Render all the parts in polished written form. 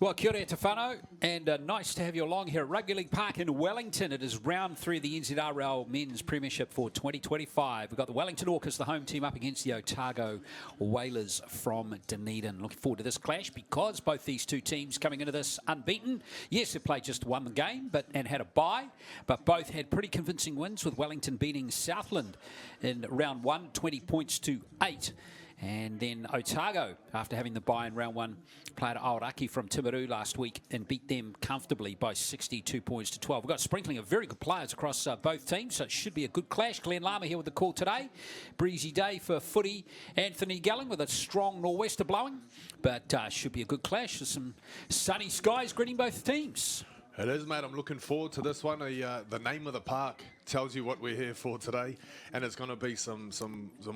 Well, kia ora te whanau, and nice to have you along here at Rugby League Park in Wellington. It is round 3 of the NZRL Men's Premiership for 2025. We've got the Wellington Orcas, the home team, up against the Otago Whalers from Dunedin. Looking forward to this clash because both these two teams coming into this unbeaten. Yes, they played just one game and had a bye, but both had pretty convincing wins, with Wellington beating Southland in round 1, 20 points to 8. And then Otago, after having the bye in round 1, played Aoraki from Timaru last week and beat them comfortably by 62 points to 12. We've got a sprinkling of very good players across both teams, so it should be a good clash. Glenn Lama here with the call today. Breezy day for footy. Anthony Gelling with a strong nor'wester blowing, but should be a good clash with some sunny skies greeting both teams. It is, mate. I'm looking forward to this one. The name of the park tells you what we're here for today, and it's going to be some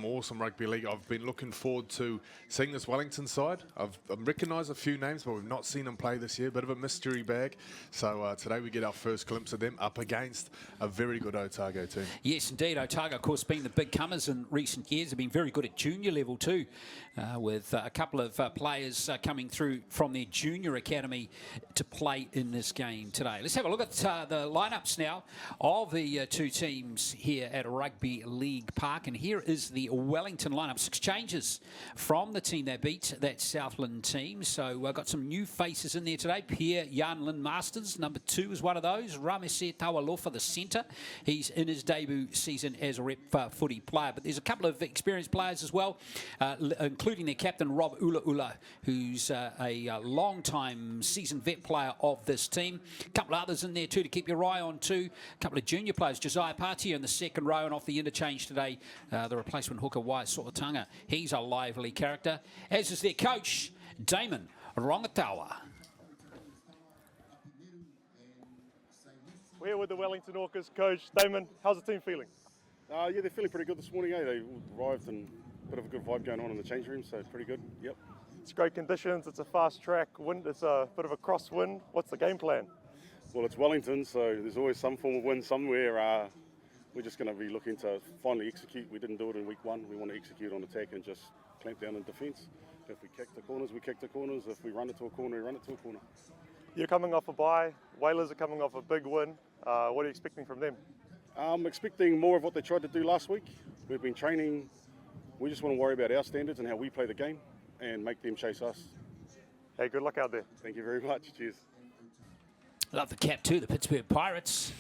awesome rugby league. I've been looking forward to seeing this Wellington side. I've recognised a few names, but we've not seen them play this year. Bit of a mystery bag. So today we get our first glimpse of them up against a very good Otago team. Yes, indeed. Otago, of course, being the big comers in recent years, have been very good at junior level too, with a couple of players coming through from their junior academy to play in this game today. Let's have a look at the lineups now of the two teams here at Rugby League Park, and here is the Wellington lineup. 6 changes from the team that beat that Southland team. So we've got some new faces in there today. Pierre Jan Lynn Masters, number 2, is one of those. Ramese Tawalofa, the centre. He's in his debut season as a rep footy player, but there's a couple of experienced players as well, including their captain Rob Ula, who's a long-time seasoned vet player of this team. A couple of others in there too to keep your eye on too. A couple of junior players. Josiah Patia in the second row, and off the interchange today, the replacement hooker Wyatt So'otanga. He's a lively character, as is their coach, Damon Rongatawa. We're here with the Wellington Orcas coach, Damon. How's the team feeling? Yeah, they're feeling pretty good this morning. They arrived and a bit of a good vibe going on in the change room, so pretty good. Yep. It's great conditions. It's a fast track wind. It's a bit of a crosswind. What's the game plan? Well, it's Wellington, so there's always some form of wind somewhere. We're just going to be looking to finally execute. We didn't do it in week 1. We want to execute on attack and just clamp down in defence. If we kick the corners, we kick the corners. If we run it to a corner, we run it to a corner. You're coming off a bye. Whalers are coming off a big win. What are you expecting from them? I'm expecting more of what they tried to do last week. We've been training. We just want to worry about our standards and how we play the game and make them chase us. Hey, good luck out there. Thank you very much. Cheers. Love the cap too, the Pittsburgh Pirates.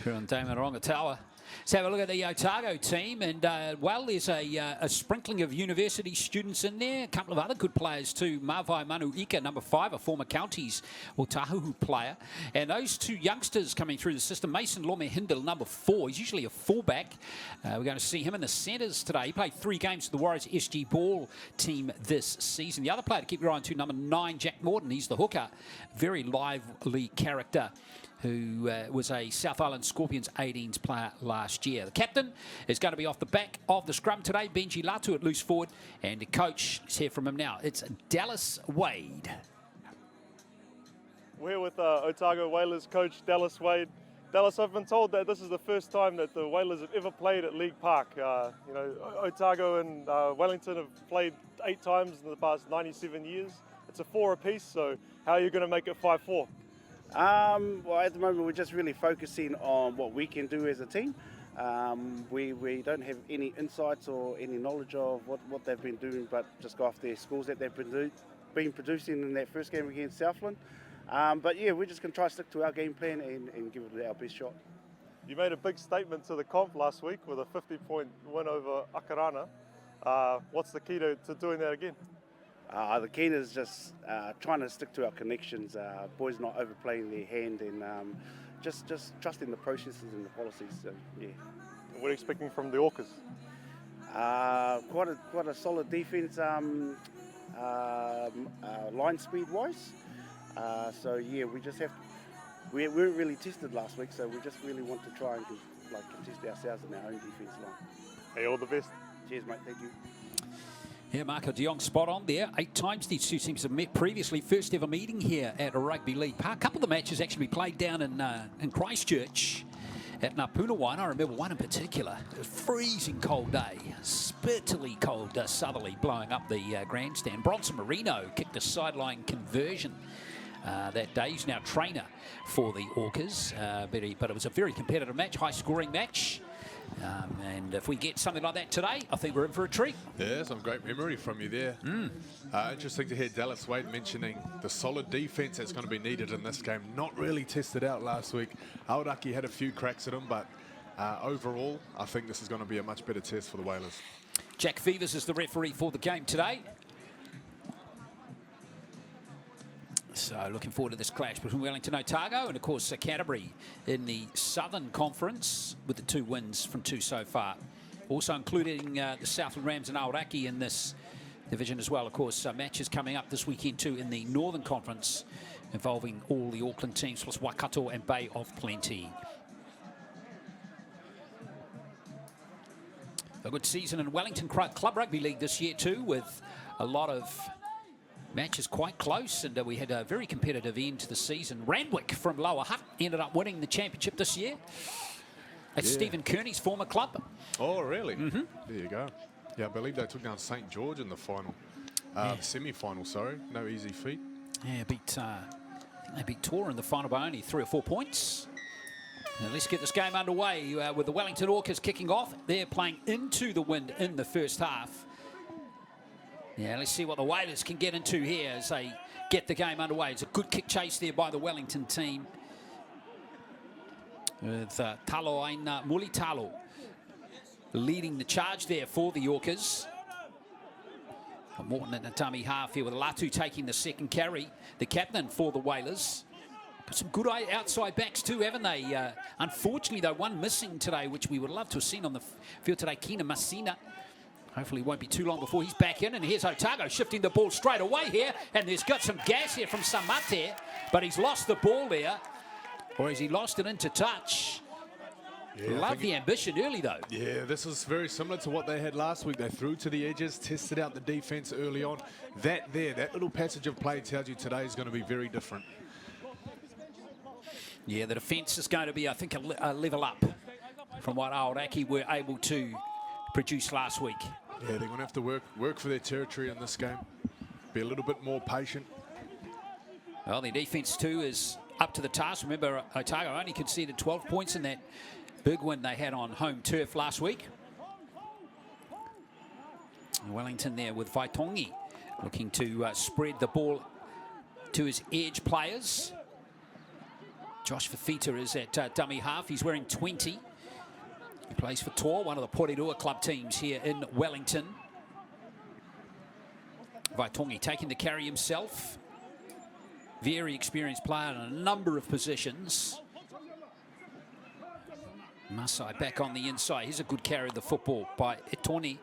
Here on Damon Rongatawa. Let's have a look at the Otago team, and well, there's a sprinkling of university students in there. A couple of other good players too. Mavai Manu Ika, number 5, a former Counties Otahu player. And those 2 youngsters coming through the system. Mason Lome Hindle, number 4. He's usually a fullback. We're going to see him in the centres today. He played 3 games for the Warriors SG Ball team this season. The other player to keep your eye on too, number 9, Jack Morton. He's the hooker. Very lively character, who was a South Island Scorpions 18s player last year. The captain is going to be off the back of the scrum today, Benji Latu at loose forward, and the coach, let's hear from him now. It's Dallas Wade. We're with Otago Whalers coach Dallas Wade. Dallas, I've been told that this is the first time that the Whalers have ever played at League Park. You know, Otago and Wellington have played 8 times in the past 97 years. It's a 4 apiece, so how are you going to make it 5-4? Well, at the moment we're just really focusing on what we can do as a team. We don't have any insights or any knowledge of what they've been doing, but just go off their scores that they've been producing in that first game against Southland. But yeah, we're just going to try to stick to our game plan and give it our best shot. You made a big statement to the comp last week with a 50-point win over Akarana. What's the key to doing that again? The key is just trying to stick to our connections, boys not overplaying their hand, and just trusting the processes and the policies. So, yeah. What are you expecting from the Orcas? Quite a solid defence, line speed wise. So yeah, we just have. We weren't really tested last week, so we just really want to try and contest ourselves in our own defence line. Hey, all the best. Cheers, mate. Thank you. Yeah, Marco de Jong spot on there. 8 times these two teams have met previously. First ever meeting here at a Rugby League Park. A couple of the matches actually played down in Christchurch at Napunawai. And I remember one in particular. It was a freezing cold day. Spitterly cold southerly blowing up the grandstand. Bronson Marino kicked a sideline conversion that day. He's now trainer for the Orcas, but it was a very competitive match, high-scoring match. And if we get something like that today, I think we're in for a treat. Yeah, some great memory from you there. Interesting to hear Dallas Wade mentioning the solid defence that's going to be needed in this game. Not really tested out last week. Aoraki had a few cracks at him, but overall, I think this is going to be a much better test for the Whalers. Jack Fevers is the referee for the game today. So looking forward to this clash between Wellington, Otago, and of course Canterbury in the Southern Conference with the 2 wins from 2 so far. Also including the Southland Rams and Aoraki in this division as well. Of course, matches coming up this weekend too in the Northern Conference involving all the Auckland teams plus Waikato and Bay of Plenty. A good season in Wellington Club Rugby League this year too, with a lot of matches quite close, and we had a very competitive end to the season. Randwick from Lower Hutt ended up winning the championship this year. That's Stephen Kearney's former club. Oh, really? There you go. Yeah, I believe they took down St. George in the final. Semi-final, sorry. No easy feat. Yeah, they beat Tor in the final by only 3 or 4 points. Now let's get this game underway with the Wellington Orcas kicking off. They're playing into the wind in the first half. Yeah, let's see what the Whalers can get into here as they get the game underway. It's a good kick chase there by the Wellington team, with Taloaina Mulitalo leading the charge there for the Orcas. Morton at Natami half here with Latu taking the second carry, the captain for the Whalers. Got some good outside backs too, haven't they? Unfortunately, though, one missing today, which we would love to have seen on the field today, Kina Masina. Hopefully it won't be too long before he's back in. And here's Otago shifting the ball straight away here. And there's got some gas here from Samate, but he's lost the ball there. Or has he lost it into touch? Yeah, love the ambition early, though. Yeah, this is very similar to what they had last week. They threw to the edges, tested out the defence early on. That little passage of play tells you today is going to be very different. Yeah, the defence is going to be, I think, a level up from what Aoraki were able to produce last week. Yeah, they're going to have to work for their territory in this game. Be a little bit more patient. Well, their defence too is up to the task. Remember, Otago only conceded 12 points in that big win they had on home turf last week. Wellington there with Vaitongi looking to spread the ball to his edge players. Josh Fafita is at dummy half. He's wearing 20. He plays for Tor, one of the Porirua club teams here in Wellington. Vaitongi taking the carry himself. Very experienced player in a number of positions. Masai back on the inside. Here's a good carry of the football by Etoni.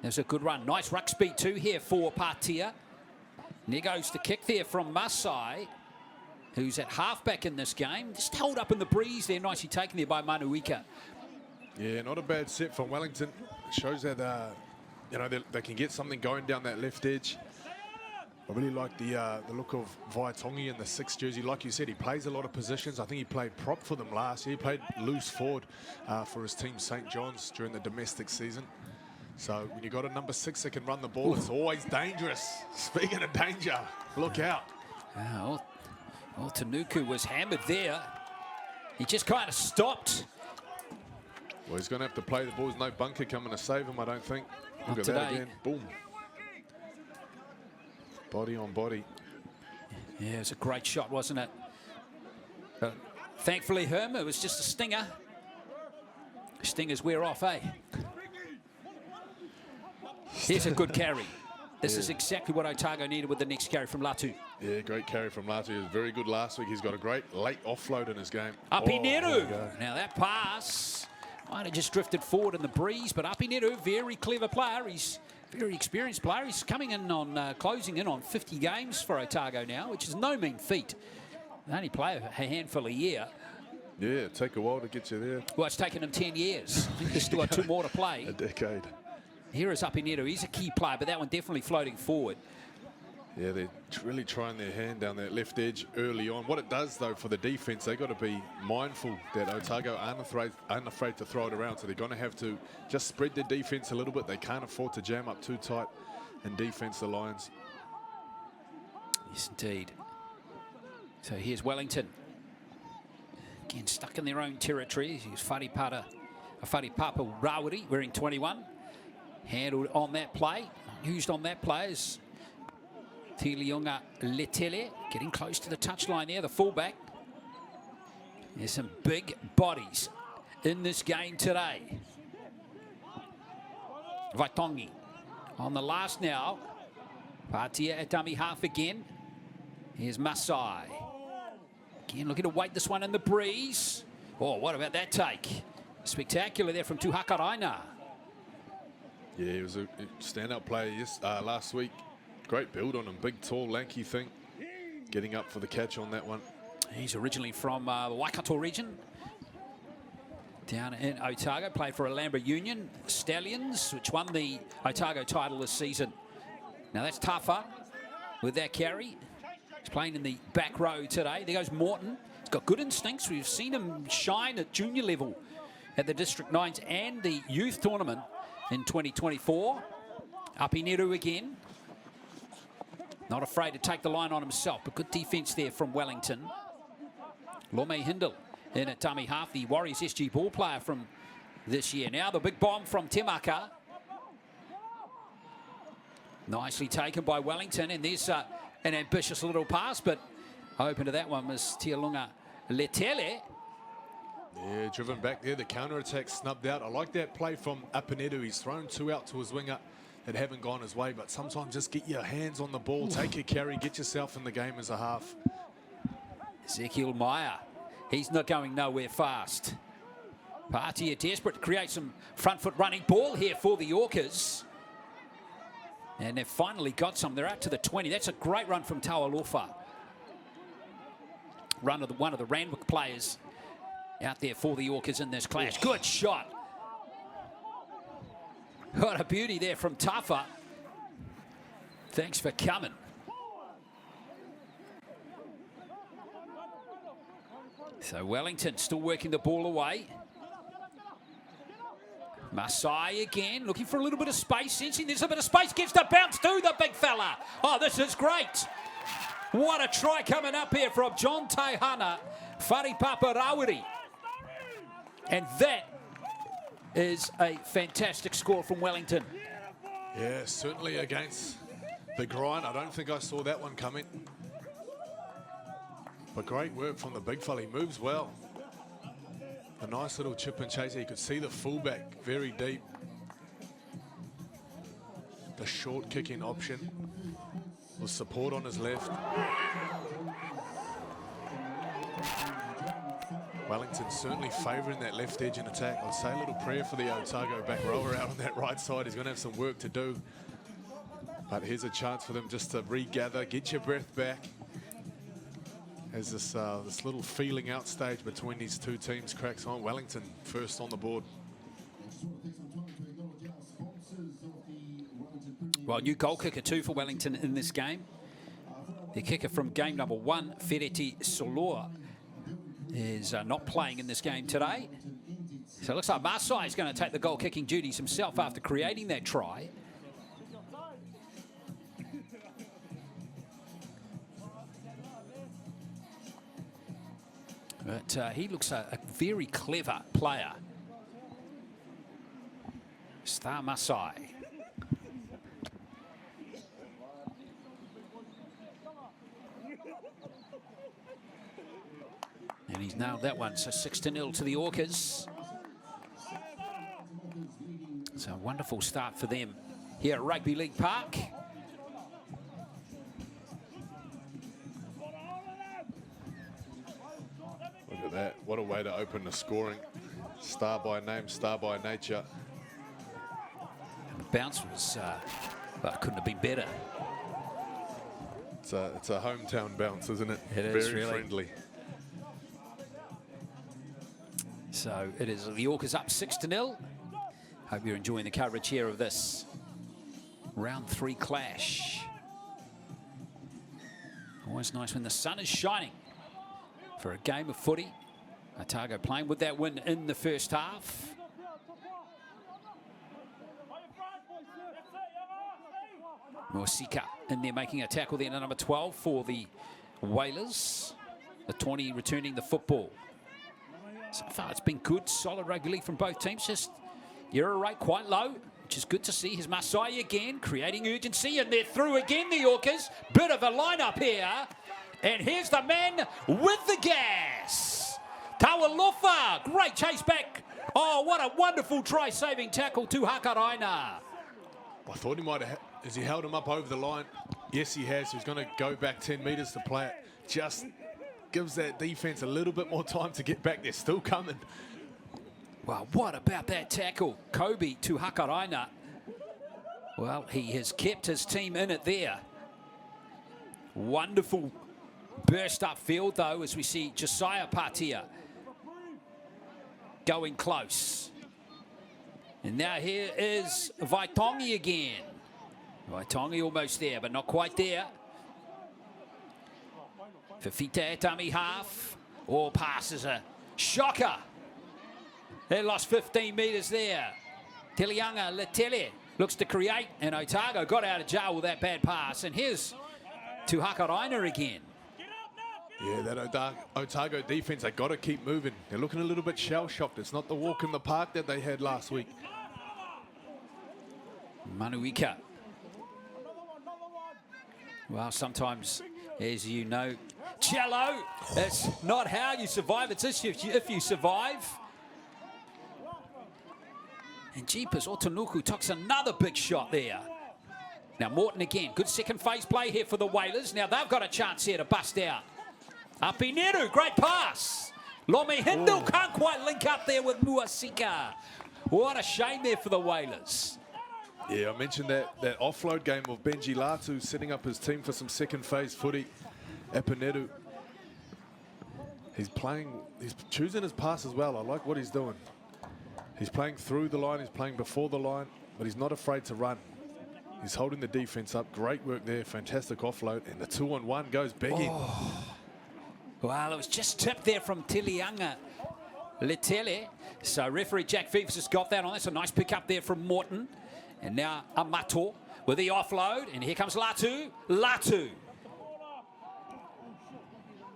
There's a good run. Nice ruck speed too here for Patia. There goes the kick there from Masai, who's at halfback in this game. Just held up in the breeze there. Nicely taken there by Manuika. Yeah, not a bad set from Wellington. Shows that they can get something going down that left edge. I really like the look of Vaitongi in the 6th jersey. Like you said, he plays a lot of positions. I think he played prop for them last year. He played loose forward for his team, St. John's, during the domestic season. So when you got a number 6 that can run the ball, it's always dangerous. Speaking of danger, look out. Well, Tanuku was hammered there. He just kind of stopped. Well, he's going to have to play the ball. There's no bunker coming to save him, I don't think. Look at today. that again. Boom. Body on body. Yeah, it was a great shot, wasn't it? But thankfully, it was just a stinger. Stingers wear off, eh? Here's a good carry. This is exactly what Otago needed with the next carry from Latu. Yeah, great carry from Latu. He was very good last week. He's got a great late offload in his game. Apineru. Now that pass might have just drifted forward in the breeze, but Apineru, very clever player. He's a very experienced player. He's coming in on, closing in on 50 games for Otago now, which is no mean feat. They only play a handful a year. Yeah, it'd take a while to get you there. Well, it's taken him 10 years. I think there's still got 2 more to play. A decade. Here is Apineru. He's a key player, but that one definitely floating forward. Yeah, they're really trying their hand down that left edge early on. What it does, though, for the defence, they've got to be mindful that Otago aren't afraid to throw it around, so they're going to have to just spread their defence a little bit. They can't afford to jam up too tight and defence the Lions. Yes, indeed. So here's Wellington. Again, stuck in their own territory. Here's Whare Papa Rawiri, wearing 21. Handled on that play. Used on that play is Tiliunga Letele. Getting close to the touchline there, the fullback. There's some big bodies in this game today. Vaitongi on the last now. Patia at dummy half again. Here's Masai. Again, looking to weight this one in the breeze. Oh, what about that take? Spectacular there from Tuhakaraina. Yeah, he was a standout player last week. Great build on him. Big, tall, lanky thing. Getting up for the catch on that one. He's originally from the Waikato region. Down in Otago, played for Alhambra Union Stallions, which won the Otago title this season. Now that's tougher with that carry. He's playing in the back row today. There goes Morton. He's got good instincts. We've seen him shine at junior level at the District 9s and the youth tournament in 2024. Apineru again. Not afraid to take the line on himself, but good defence there from Wellington. Lome Hindle in at dummy half, the Warriors SG ball player from this year. Now the big bomb from Temaka. Nicely taken by Wellington, and there's an ambitious little pass, but open to that one was Tialunga Letele. Yeah, driven back there. The counter-attack snubbed out. I like that play from Apinedu. He's thrown two out to his winger that haven't gone his way, but sometimes just get your hands on the ball, take your carry, get yourself in the game as a half. Ezekiel Meyer, he's not going nowhere fast. Patia desperate to create some front foot running ball here for the Orcas. And they've finally got some. They're out to the 20. That's a great run from Taualofa. One of the Randwick players out there for the Orcas in this clash. Good shot. What a beauty there from Tafa. Thanks for coming. So Wellington still working the ball away. Masai again, looking for a little bit of space, sensing there's a bit of space, gets the bounce to the big fella. Oh, this is great. What a try coming up here from John Taihana, Whare Papa Rawiri. And that is a fantastic score from Wellington. Yeah, certainly against the grind. I don't think I saw that one coming. But great work from the big fella. He moves well. A nice little chip and chase. You could see the fullback very deep. The short kicking option with support on his left. Wellington certainly favouring that left edge in attack. I'd say a little prayer for the Otago back rower out on that right side. He's going to have some work to do. But here's a chance for them just to regather, get your breath back. As this little feeling out stage between these two teams cracks on. Wellington first on the board. Well, new goal kicker too for Wellington in this game. The kicker from game number 1, Fereti Soloa, is not playing in this game today. So it looks like Masai is going to take the goal kicking duties himself after creating that try. But he looks a very clever player. Star Masai. And he's nailed that one, so 6-0 to the Orcas. It's a wonderful start for them here at Rugby League Park. Look at that. What a way to open the scoring. Star by name, star by nature. And the bounce was, well, couldn't have been better. It's a hometown bounce, isn't it? It is, very really friendly. So it is the Orcas up 6-0. Hope you're enjoying the coverage here of this round 3 clash. Always nice when the sun is shining for a game of footy. Otago playing with that win in the first half. Morsika in there making a tackle there, number 12 for the Whalers. The 20 returning the football. So far, it's been good, solid rugby league from both teams. Just error rate quite low, which is good to see. Here's Masai again, creating urgency, and they're through again, the Orcas. Bit of a lineup here. And here's the man with the gas. Tawalofa, great chase back. Oh, what a wonderful try-saving tackle to Hakaraina. I thought he might have, as he held him up over the line. Yes, he has. He's going to go back 10 metres to play it. Just gives that defence a little bit more time to get back. They're still coming. Well, what about that tackle? Kobe to Hakaraina. Well, he has kept his team in it there. Wonderful burst upfield, though, as we see Josiah Patia going close. And now here is Vaitongi again. Vaitongi almost there, but not quite there. Fifita dummy half. All passes a shocker. They lost 15 metres there. Tilianga Letele looks to create, and Otago got out of jail with that bad pass. And here's to Hakaraina again. Yeah, that Otago defence, they got to keep moving. They're looking a little bit shell-shocked. It's not the walk in the park that they had last week. Manuika. Well, sometimes, as you know, cello, it's not how you survive, it's if you survive. And jeepers, Otanuku tucks another big shot there. Now Morton again, good second phase play here for the Whalers. Now they've got a chance here to bust out. Apineru, great pass. Lome Hindle can't quite link up there with Muasika. What a shame there for the Whalers. Yeah, I mentioned that offload game of Benji Latu setting up his team for some second phase footy. Epinedu. He's choosing his pass as well. I like what he's doing. He's playing through the line, he's playing before the line, but he's not afraid to run. He's holding the defense up. Great work there, fantastic offload, and the 2-on-1 goes begging. Oh. Well, it was just tipped there from Tilianga Letele. So referee Jack Phoebus has got that on. That's a nice pick up there from Morton. And now Amato with the offload. And here comes Latu. Latu.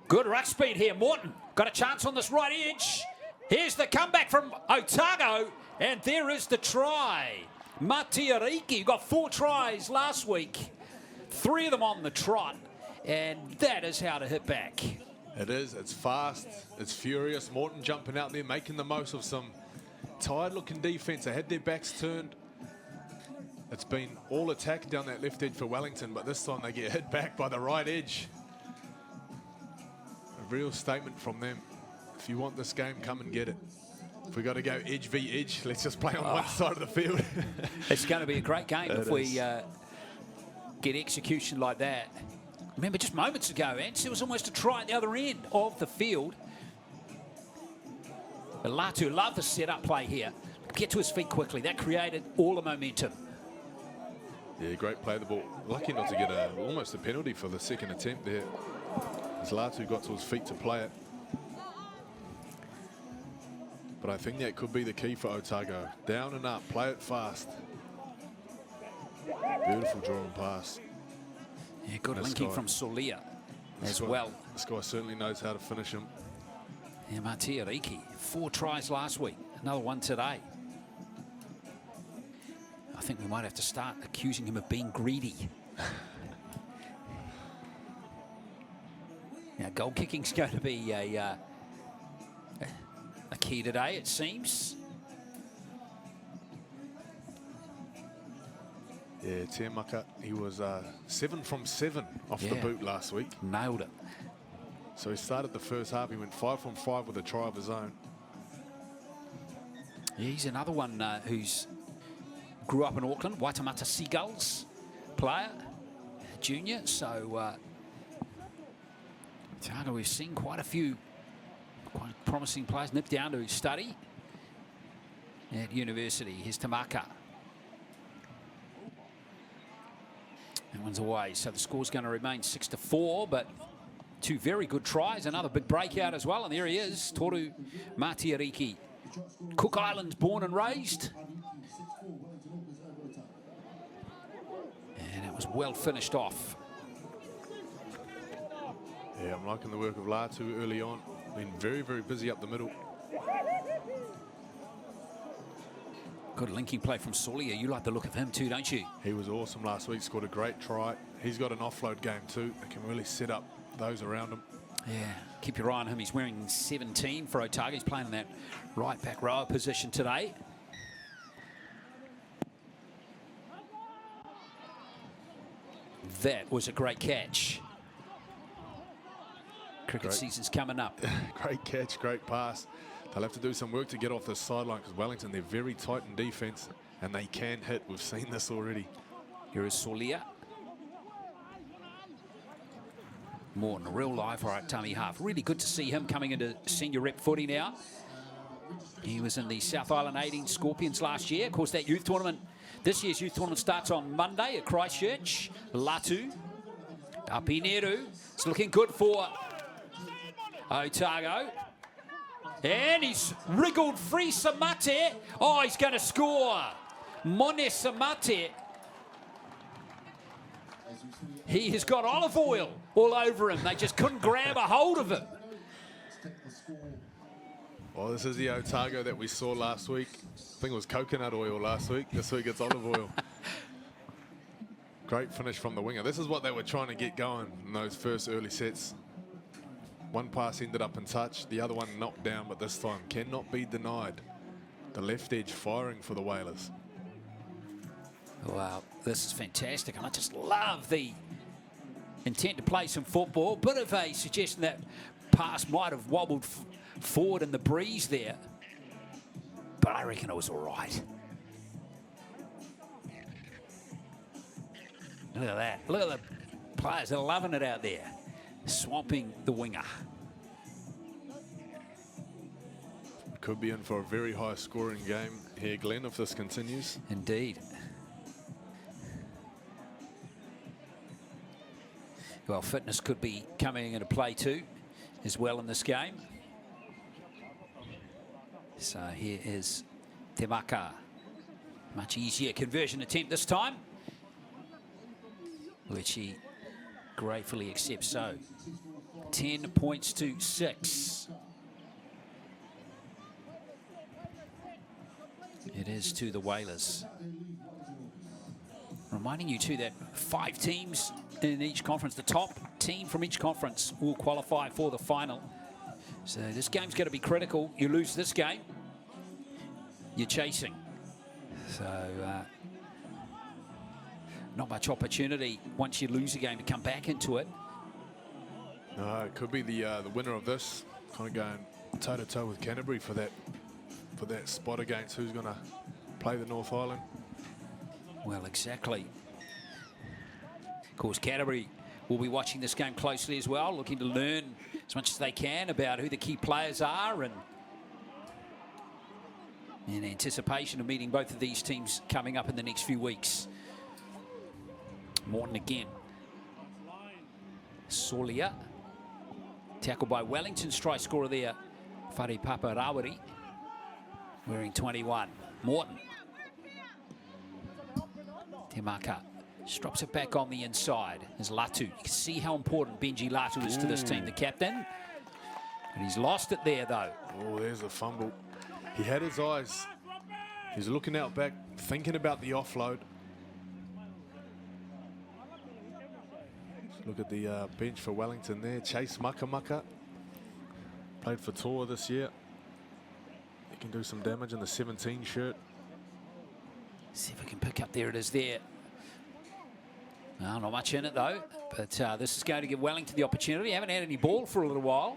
Good ruck speed here. Morton got a chance on this right edge. Here's the comeback from Otago. And there is the try. Matiariki got 4 tries last week. 3 of them on the trot. And that is how to hit back. It is. It's fast. It's furious. Morton jumping out there, making the most of some tired-looking defence. They had their backs turned. It's been all attack down that left edge for Wellington, but this time they get hit back by the right edge. A real statement from them. If you want this game, come and get it. If we got to go edge v edge, let's just play on one side of the field. It's going to be a great game if we get execution like that. Remember, just moments ago, Ants, there was almost a try at the other end of the field. But Latu loved the set-up play here. Get to his feet quickly. That created all the momentum. Yeah, great play of the ball. Lucky not to get almost a penalty for the second attempt there, as Latu got to his feet to play it. But I think that could be the key for Otago. Down and up, play it fast. Beautiful drawn pass. Yeah, good linking from Solia as well. This guy certainly knows how to finish him. Yeah, Matiariki, 4 tries last week, another one today. I think we might have to start accusing him of being greedy. Now, goal kicking's going to be a key today, it seems. Yeah, Tiamaka, he was 7 from 7 off the boot last week. Nailed it. So he started the first half, he went 5 from 5 with a try of his own. Yeah, he's another one who's grew up in Auckland, Waitamata Seagulls player, junior. So Otago, we've seen quite a few quite promising players nip down to study at university. Here's Tamaka. That one's away, so the score's going to remain 6-4, but 2 very good tries, another big breakout as well, and there he is, Toru Matiariki. Cook Islands born and raised. And it was well finished off. Yeah, Yeah, I'm liking the work of Latu early on. Been very, very busy up the middle. Good linking play from Solia. You like the look of him too, don't you? He was awesome last week, scored a great try. He's got an offload game too. They can really set up those around him. Yeah, keep your eye on him. He's wearing 17 for Otago. He's playing in that right back rower position today. That was a great catch. Cricket season's coming up. Great catch, great pass. They'll have to do some work to get off this sideline because Wellington, they're very tight in defence and they can hit. We've seen this already. Here is Solia. Morton, a real live right tummy half. Really good to see him coming into senior rep footy now. He was in the South Island 18 Scorpions last year. Of course, that youth tournament, this year's youth tournament starts on Monday at Christchurch. Latu, Apineru. It's looking good for Otago. And he's wriggled free Samate. Oh, he's going to score. Mone Samate. He has got olive oil all over him. They just couldn't grab a hold of him. Well, this is the Otago that we saw last week. I think it was coconut oil last week. This week it's olive oil. Great finish from the winger. This is what they were trying to get going in those first early sets. One pass ended up in touch, the other one knocked down, but this time cannot be denied. The left edge firing for the Whalers. Wow, this is fantastic. And I just love the intent to play some football. Bit of a suggestion that pass might have wobbled forward in the breeze there. But I reckon it was all right. Look at that. Look at the players. They're loving it out there. Swamping the winger. Could be in for a very high scoring game here, Glenn, if this continues. Indeed. Well, fitness could be coming into play too, as well in this game. So here is Temaka. Much easier conversion attempt this time, which he gratefully accepts. So 10 points to 6. It is to the Whalers. Reminding you too that 5 teams in each conference, the top team from each conference will qualify for the final. So this game's going to be critical. You lose this game, you're chasing. So not much opportunity once you lose a game to come back into it. No, it could be the winner of this, kind of going toe to toe with Canterbury for that spot against who's going to play the North Island. Well, exactly. Of course, Canterbury will be watching this game closely as well, looking to learn as much as they can about who the key players are, and in anticipation of meeting both of these teams coming up in the next few weeks. Morton again. Solia. Tackled by Wellington, strike scorer there, Whare Papa Rawiri, wearing 21. Morton. Temaka drops it back on the inside as Latu. You can see how important Benji Latu is to this team, the captain. And he's lost it there, though. Oh, there's a fumble. He had his eyes. He's looking out back, thinking about the offload. Look at the bench for Wellington there. Chase Makamaka. Played for Tor this year. He can do some damage in the 17 shirt. See if we can pick up. There it is there. Well, not much in it, though. But this is going to give Wellington the opportunity. Haven't had any ball for a little while.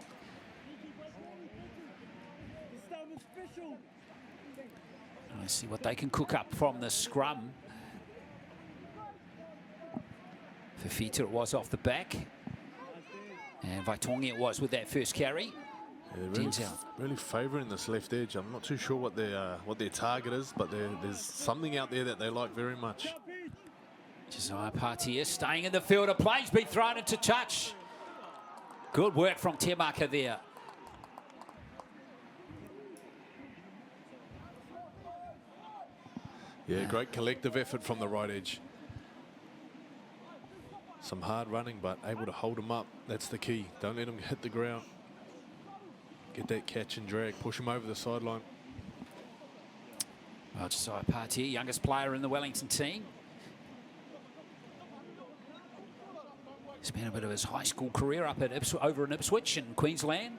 Let's see what they can cook up from the scrum. Fafita it was off the back. And Vaitongi it was with that first carry. Yeah, really favouring this left edge. I'm not too sure what their target is, but there's something out there that they like very much. Josiah Partia staying in the field of play. He's been thrown into touch. Good work from Temaka there. Yeah, great collective effort from the right edge. Some hard running, but able to hold him up. That's the key. Don't let him hit the ground. Get that catch and drag. Push him over the sideline. Well, Josiah Partier, youngest player in the Wellington team. Spent a bit of his high school career up at over in Ipswich in Queensland.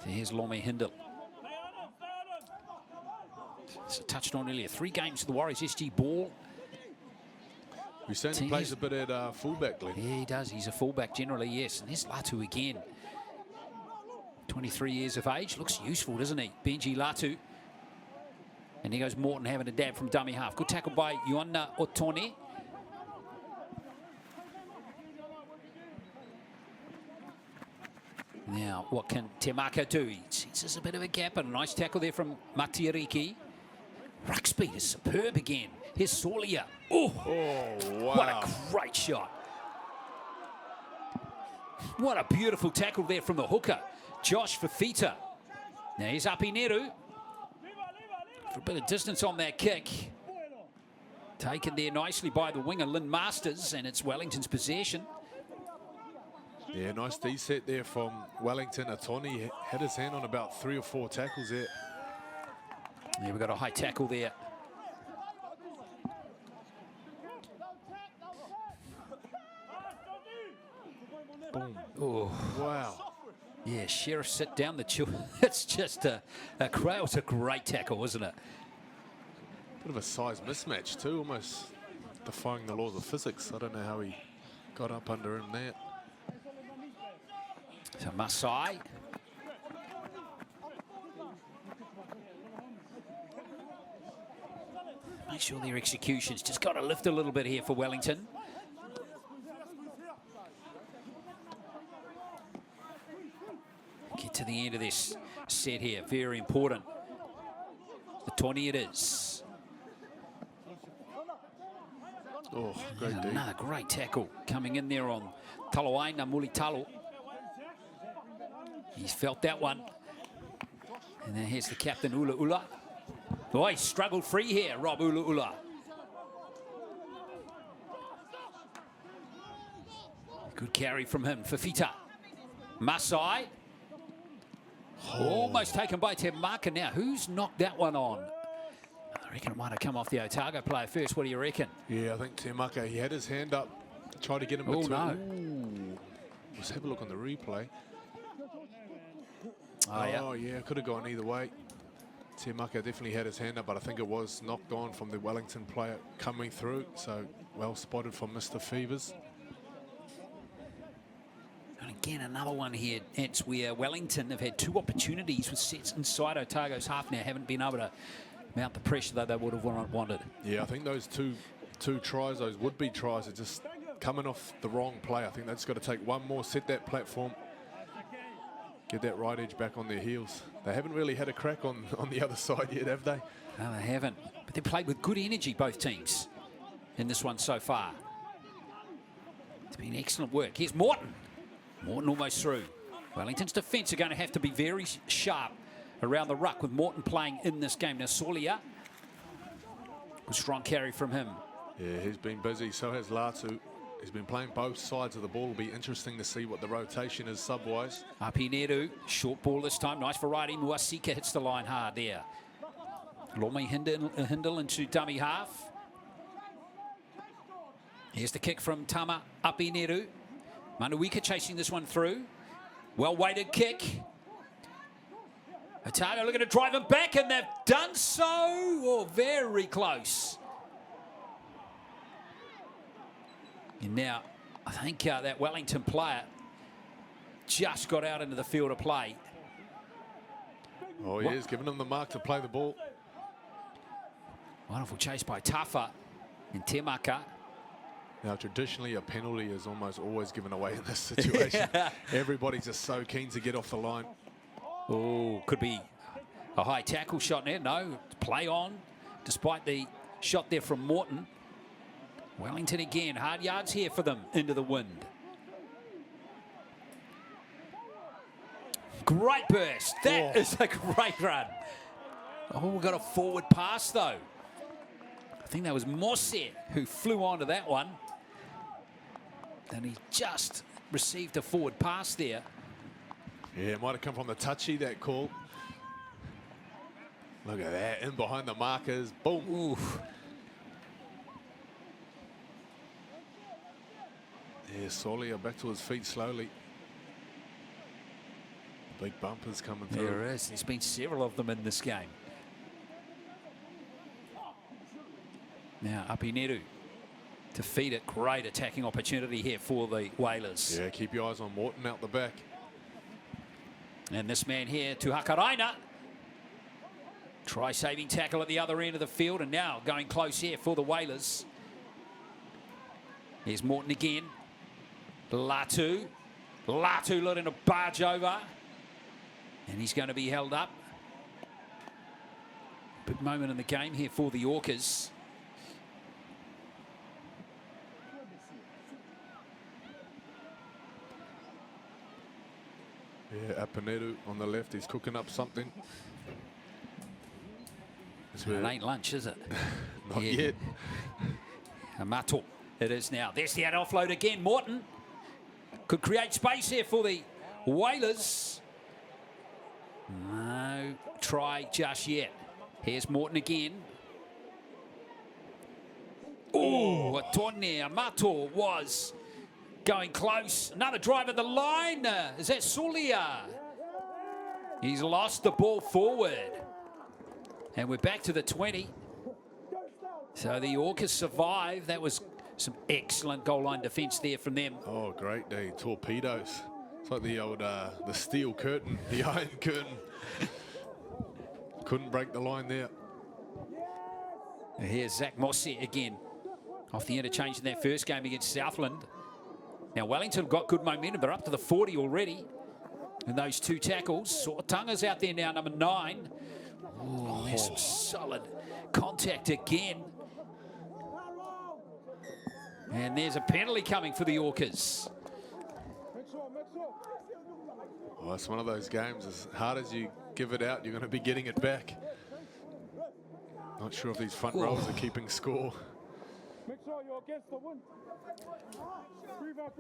So here's Lomi Hindle. So touched on earlier, 3 games for the Warriors SG ball. We certainly plays a bit at fullback, Glenn. Yeah, he does. He's a fullback generally, yes. And there's Latu again. 23 years of age. Looks useful, doesn't he? Benji Latu. And here goes Morton having a dab from dummy half. Good tackle by Ioana Otone. Now, what can Temaka do? He senses a bit of a gap, and a nice tackle there from Matiariki. Ruck speed is superb again. Here's Solia. Oh, wow. What a great shot. What a beautiful tackle there from the hooker, Josh Fafita. Now here's Apineru. For a bit of distance on that kick. Taken there nicely by the winger, Lynn Masters, and it's Wellington's possession. Yeah, nice D set there from Wellington. Atoni had his hand on about 3 or 4 tackles there. Yeah, we've got a high tackle there. Boom. Oh, Wow. yeah, Sheriff sit down the chill. It's just a crowd. It's a great tackle, wasn't it? Bit of a size mismatch too, almost defying the laws of physics. I don't know how he got up under him there. So Masai. Make sure their execution's just got to lift a little bit here for Wellington. Get to the end of this set here. Very important. The 20 it is. Oh, great D. Another great tackle coming in there on Taloaina Mulitalo. He's felt that one. And then here's the captain, Ula Ula. Oh, he struggled free here, Rob Ula Ula. Good carry from him, Fafita. Masai. Almost taken by Temaka now. Who's knocked that one on? I reckon it might have come off the Otago player first. What do you reckon? Yeah, I think Temaka, he had his hand up, tried to get him between. No. Ooh. Let's have a look on the replay. Oh, Yeah, could have gone either way. Temaka definitely had his hand up, but I think it was knocked on from the Wellington player coming through. So well spotted from Mr. Fevers. And again, another one here. It's where Wellington have had 2 opportunities with sets inside Otago's half now. Haven't been able to mount the pressure that they would have wanted. Yeah, I think those two tries, those would-be tries, are just coming off the wrong play. I think they've just got to take one more, set that platform, get that right edge back on their heels. They haven't really had a crack on the other side yet, have they? No, they haven't. But they played with good energy, both teams, in this one so far. It's been excellent work. Here's Morton. Morton almost through. Wellington's defence are going to have to be very sharp around the ruck with Morton playing in this game. Now, Solia, a strong carry from him. Yeah, he's been busy. So has Latu. He's been playing both sides of the ball. It'll be interesting to see what the rotation is sub-wise. Apineru, short ball this time. Nice variety. Muasika hits the line hard there. Lomi Hindle into dummy half. Here's the kick from Tama Apineru. Manuika chasing this one through. Well-weighted kick. Otago looking to drive him back, and they've done so. Oh, very close. And now, I think that Wellington player just got out into the field of play. Oh, he is giving him the mark to play the ball. Wonderful chase by Tafa and Temaka. Now, traditionally, a penalty is almost always given away in this situation. Everybody's just so keen to get off the line. Oh, could be a high tackle shot there. No, play on, despite the shot there from Morton. Wellington again, hard yards here for them, into the wind. Great burst. That is a great run. Oh, we've got a forward pass, though. think that was Mosse who flew onto that one. And he just received a forward pass there. Yeah, it might have come from the touchy, that call. Look at that, in behind the markers, boom. Oof. Yeah, Solia back to his feet slowly. Big bumpers coming through. There is. There's been several of them in this game. Now, Apineru to feed it. Great attacking opportunity here for the Whalers. Yeah, keep your eyes on Morton out the back. And this man here, Tuhakaraina. Try saving tackle at the other end of the field, and now going close here for the Whalers. Here's Morton again. Latu letting a barge over. And he's going to be held up. Big moment in the game here for the Orcas. Yeah, Apineru on the left, he's cooking up something. It ain't lunch, is it? Not yet. Amato, it is now. There's the out offload again. Morton could create space here for the Whalers. No try just yet. Here's Morton again. Oh, Atone Amato was going close. Another drive at the line. Is that Solia? He's lost the ball forward. And we're back to the 20. So the Orcas survive. That was some excellent goal line defence there from them. Oh, great day. Torpedoes. It's like the old, the steel curtain, the iron curtain. Couldn't break the line there. Here's Zach Mosse again. Off the interchange in that first game against Southland. Now Wellington got good momentum. They're up to the 40 already. And those two tackles. Sortunga's out there now, number 9. Oh, there's some solid contact again. And there's a penalty coming for the Orcas. Oh, it's one of those games. As hard as you give it out, you're going to be getting it back. Not sure if these front rows are keeping score. Make sure you're against the wind. Breathe out.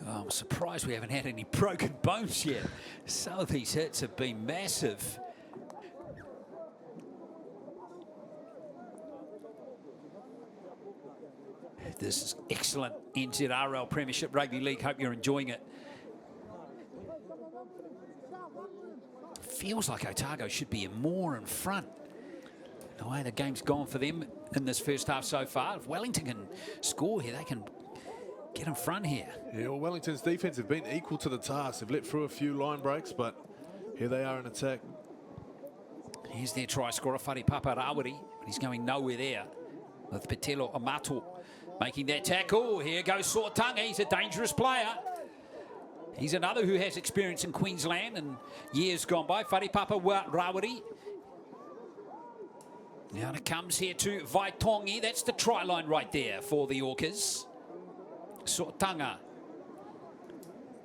Oh, I'm surprised we haven't had any broken bones yet. Some of these hits have been massive. This is excellent NZRL Premiership Rugby League. Hope you're enjoying it. Feels like Otago should be more in front. The way the game's gone for them in this first half so far. If Wellington can score here, they can get in front here. Yeah, well, Wellington's defence have been equal to the task. They've let through a few line breaks, but here they are in attack. Here's their try scorer, Whare Papa Rawiri, but he's going nowhere there. With Petelo Amato making that tackle. Here goes Sortunga. He's a dangerous player. He's another who has experience in Queensland and years gone by. Whare Papa Rawiri. Now it comes here to Vaitongi. That's the try line right there for the Orcas. Sortunga.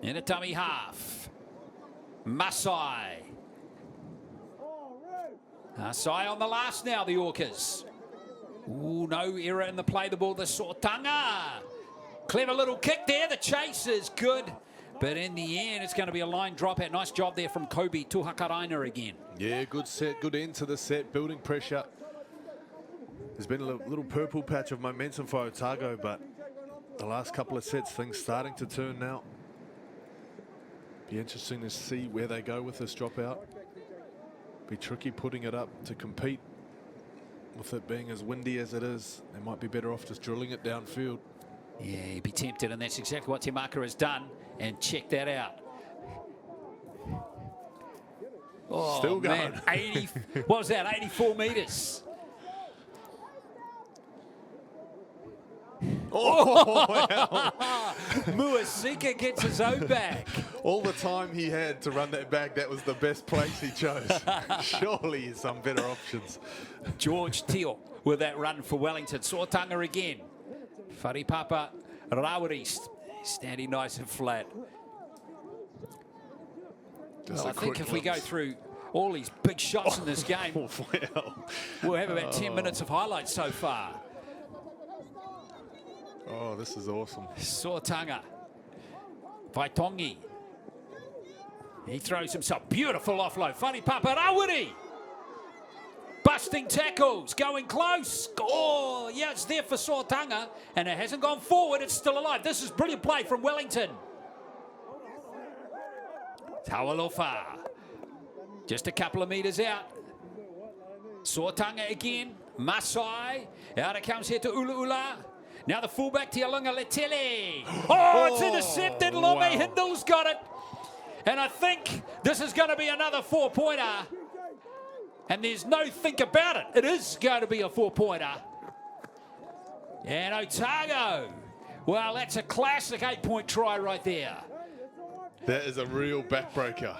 In a dummy half. Masai. Masai on the last now, the Orcas. Ooh, no error in the play. The ball, the Sortunga. Clever little kick there. The chase is good. But in the end, it's going to be a line drop out. Nice job there from Kobe Tuhakaraina again. Yeah, good set, good end to the set, building pressure. There's been a little purple patch of momentum for Otago, but the last couple of sets, things starting to turn now. Be interesting to see where they go with this dropout. Be tricky putting it up to compete. With it being as windy as it is, they might be better off just drilling it downfield. Yeah, he'd be tempted, and that's exactly what Timaka has done. And check that out. Oh, still going. Man, 80, what was that, 84 metres? Oh, wow. Muasika gets his own back. All the time he had to run that back, that was the best place he chose. Surely some better options. George Teal with that run for Wellington. Sortunga again. Whare Papa Rawiri standing nice and flat. Well, I think if we go through All these big shots in this game. Well. We'll have about 10 minutes of highlights so far. Oh, this is awesome. Sortanga. Vaitongi. He throws himself. Beautiful offload. Funny Papa Rawiri. Busting tackles. Going close. Oh, yeah, it's there for Sortanga. And it hasn't gone forward. It's still alive. This is brilliant play from Wellington. Taualofa. Just a couple of metres out. Sortanga again. Masai. Out it comes here to Ula. Now the fullback, Tialunga Letele. Oh, it's intercepted. Lome Hindle's got it. And I think this is going to be another 4-pointer. And there's no think about it. It is going to be a 4-pointer. And Otago. Well, that's a classic 8-point try right there. That is a real backbreaker.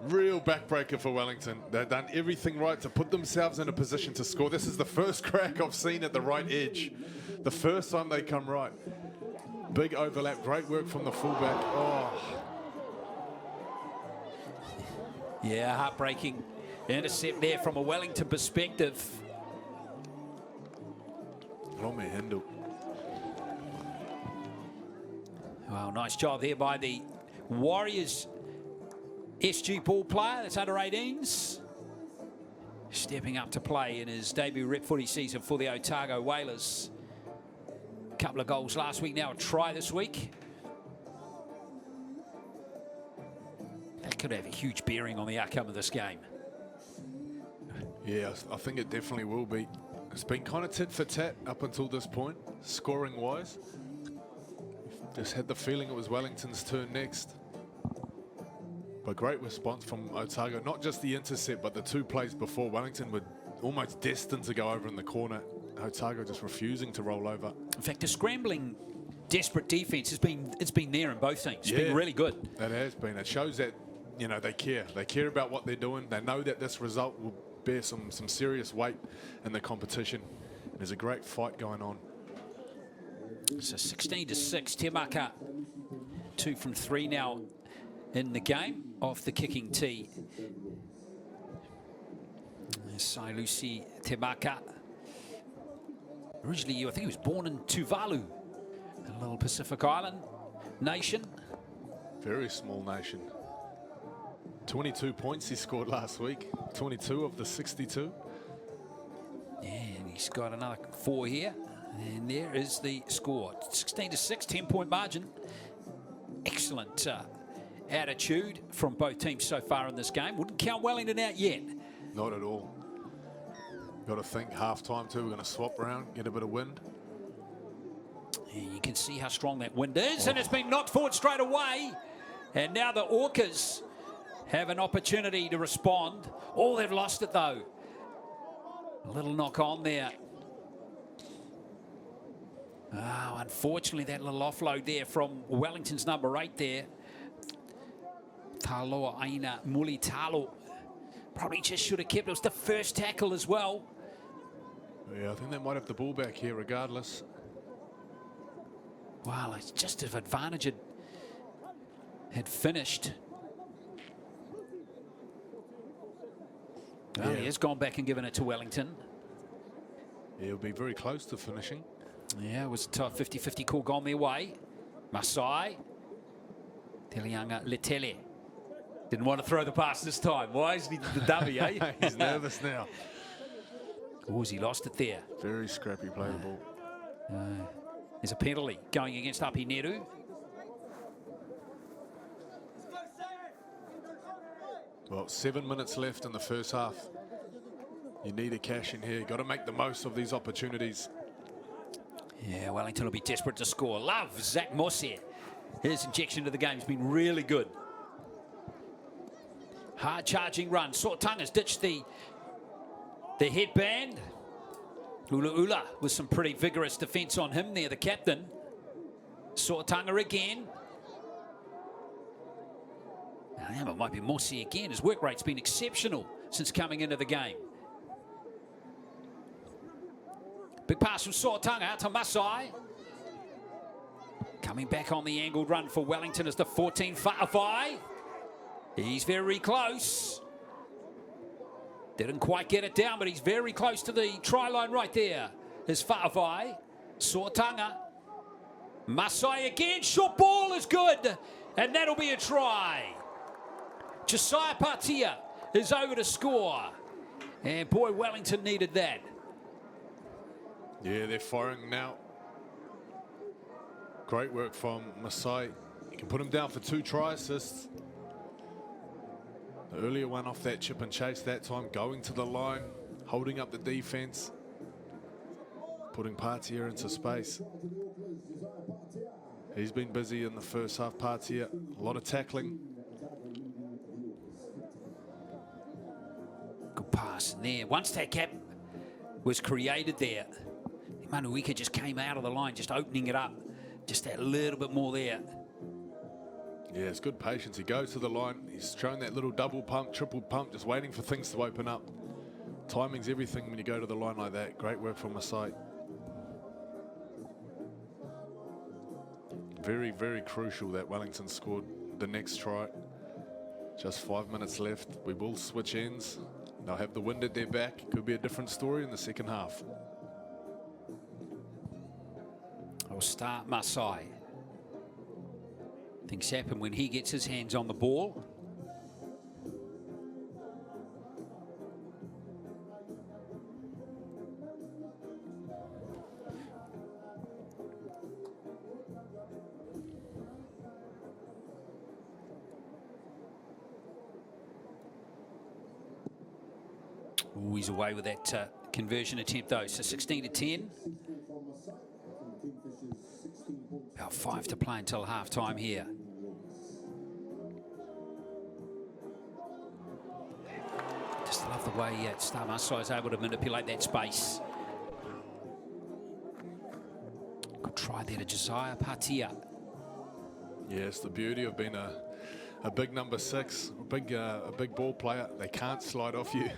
Real backbreaker for Wellington. They've done everything right to put themselves in a position to score. This is the first crack I've seen at the right edge. The first time they come right. Big overlap. Great work from the fullback. Oh. Yeah, heartbreaking intercept there from a Wellington perspective. Lome Hindle. Well, nice job there by the Warriors SG ball player. That's under 18s. Stepping up to play in his debut rep footy season for the Otago Whalers. A couple of goals last week, now a try this week. That could have a huge bearing on the outcome of this game. Yeah, I think it definitely will be. It's been kind of tit for tat up until this point, scoring wise. Just had the feeling it was Wellington's turn next. But great response from Otago, not just the intercept, but the two plays before. Wellington were almost destined to go over in the corner. Otago just refusing to roll over. In fact, the scrambling, desperate defense has been there in both teams. It's been really good. It has been. It shows that, you know, they care. They care about what they're doing. They know that this result will bear some serious weight in the competition. There's a great fight going on. So 16-6, Te Maka 2 from 3 now in the game off the kicking tee. Sailusi Te Maka. Originally, I think he was born in Tuvalu, a little Pacific Island nation. Very small nation. 22 points he scored last week. 22 of the 62. Yeah, and he's got another 4 here. And there is the score. 16-6, 10-point margin. Excellent attitude from both teams so far in this game. Wouldn't count Wellington out yet. Not at all. Got to think half-time too. We're going to swap around, get a bit of wind. Yeah, you can see how strong that wind is, and it's been knocked forward straight away. And now the Orcas have an opportunity to respond. Oh, they've lost it though. A little knock on there. Oh, unfortunately, that little offload there from Wellington's number 8 there. Taloa Aina Muli Talo. Probably just should have kept it. It was the first tackle as well. Yeah, I think they might have the ball back here regardless. Wow, it's just if advantage had finished. Well, he has gone back and given it to Wellington. Yeah, he'll be very close to finishing. Yeah, it was a tough 50-50 call gone their way. Masai. Telianga Letele. Didn't want to throw the pass this time. Why is he the dummy, eh? He's nervous now. Oh, has he lost it there? Very scrappy play the ball. There's a penalty going against Api Neru. Well, 7 minutes left in the first half. You need a cash in here. Got to make the most of these opportunities. Yeah, Wellington will be desperate to score. Love Zach Mosse. His injection to the game has been really good. Hard charging run. Sortanga's ditched the headband. Ula with some pretty vigorous defence on him there, the captain. Sortanga again. Now it might be Mosse again. His work rate's been exceptional since coming into the game. Big pass from Sortanga to Masai. Coming back on the angled run for Wellington as the 14 Fa'afai. He's very close. Didn't quite get it down, but he's very close to the try line right there. Is Whaavai, Sortanga, Masai again, short ball is good, and that'll be a try. Josiah Patia is over to score, and boy, Wellington needed that. Yeah, they're firing now. Great work from Masai. You can put him down for 2 try assists. The earlier one off that chip and chase that time, going to the line, holding up the defense, putting Patia into space. He's been busy in the first half, Patia. A lot of tackling. Good pass in there. Once that gap was created there, Manuika just came out of the line, just opening it up. Just that little bit more there. Yeah, it's good patience. He goes to the line. He's showing that little double pump, triple pump, just waiting for things to open up. Timing's everything when you go to the line like that. Great work from Masai. Very, very crucial that Wellington scored the next try. Just 5 minutes left. We will switch ends. They'll have the wind at their back. Could be a different story in the second half. I'll start Masai. Things happen when he gets his hands on the ball. Ooh, he's away with that conversion attempt though, so 16 to 10. About 5 to play until half time here. Just love the way Star Masai is able to manipulate that space. Good try there to Josiah Patia. Yes, the beauty of being a big number 6, a big ball player. They can't slide off you.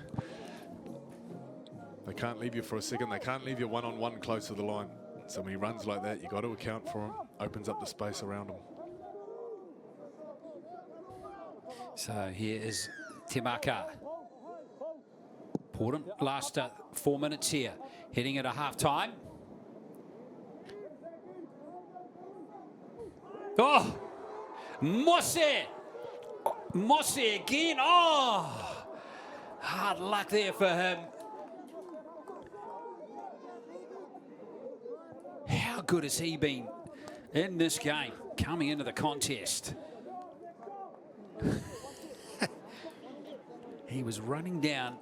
They can't leave you for a second. They can't leave you one-on-one close to the line. So when he runs like that, you got to account for him. Opens up the space around him. So here is Temaka. Important last 4 minutes here. Heading at a half time. Oh! Mosse! Mosse again. Oh! Hard luck there for him. How good has he been in this game, coming into the contest? He was running down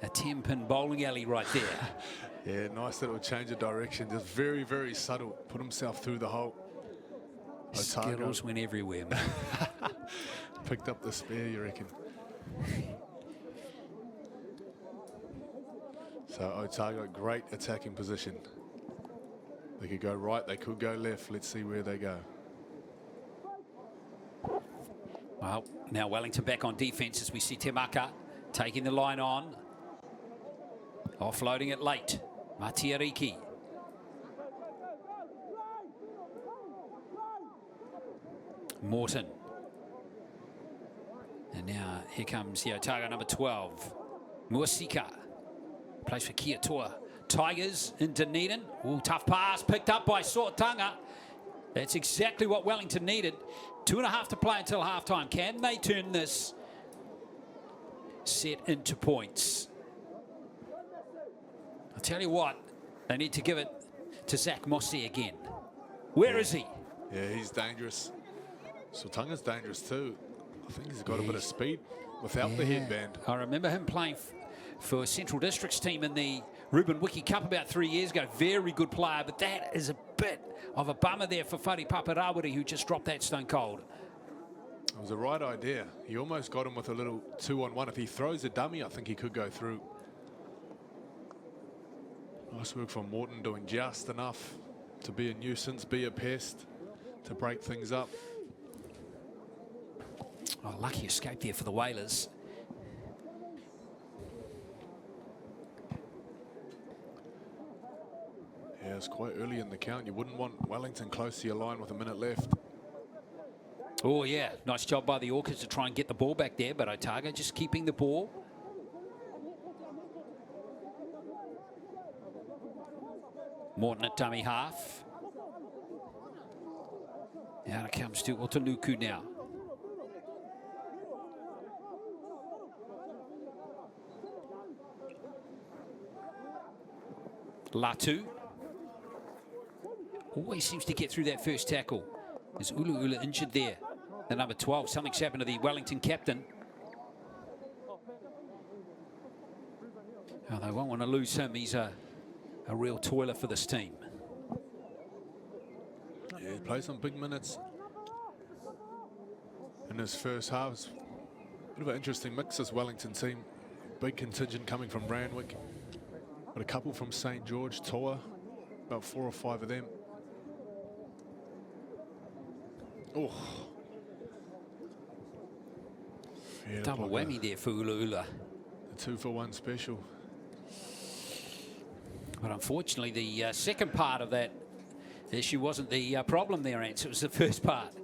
a 10-pin bowling alley right there. Yeah, nice little change of direction. Just very, very subtle. Put himself through the hole. Otago Skittles went everywhere, man. picked up the spare, you reckon? So Otago, great attacking position. They could go right, they could go left. Let's see where they go. Well, now Wellington back on defence as we see Temaka taking the line on. Offloading it late. Matiariki. Morton. And now here comes the Otago number 12. Muasika. Plays for Kiatua. Tigers in Dunedin. Ooh, tough pass picked up by Sortanga. That's exactly what Wellington needed. 2.5 to play until halftime. Can they turn this set into points? I'll tell you what, they need to give it to Zach Mosse again. Where is he? Yeah, he's dangerous. Sortanga's dangerous too. I think he's got a bit of speed without the headband. I remember him playing for Central District's team in the Ruben Wiki Cup about 3 years ago. Very good player, but that is a bit of a bummer there for Whare Paparawiri, who just dropped that stone cold. It was the right idea. He almost got him with a little 2-on-1. If he throws a dummy, I think he could go through. Nice work from Morton, doing just enough to be a nuisance, be a pest, to break things up. Oh, lucky escape there for the Whalers. Yeah, it's quite early in the count. You wouldn't want Wellington close to your line with a minute left. Oh, yeah. Nice job by the Orchids to try and get the ball back there, but Otago just keeping the ball. Morton at dummy half. Out it comes to Otago now. Latu. Always seems to get through that first tackle. Is Ula injured there? The number 12. Something's happened to the Wellington captain. Oh, they won't want to lose him. He's a real toiler for this team. Yeah, he played some big minutes in his first half. Bit of an interesting mix, this Wellington team. Big contingent coming from Randwick. But a couple from St. George, Toa, about 4 or 5 of them. Oh. Yeah, Double whammy there for Ula. The 2-for-1 special. But unfortunately, the second part of that issue wasn't the problem there, Ants. It was the first part.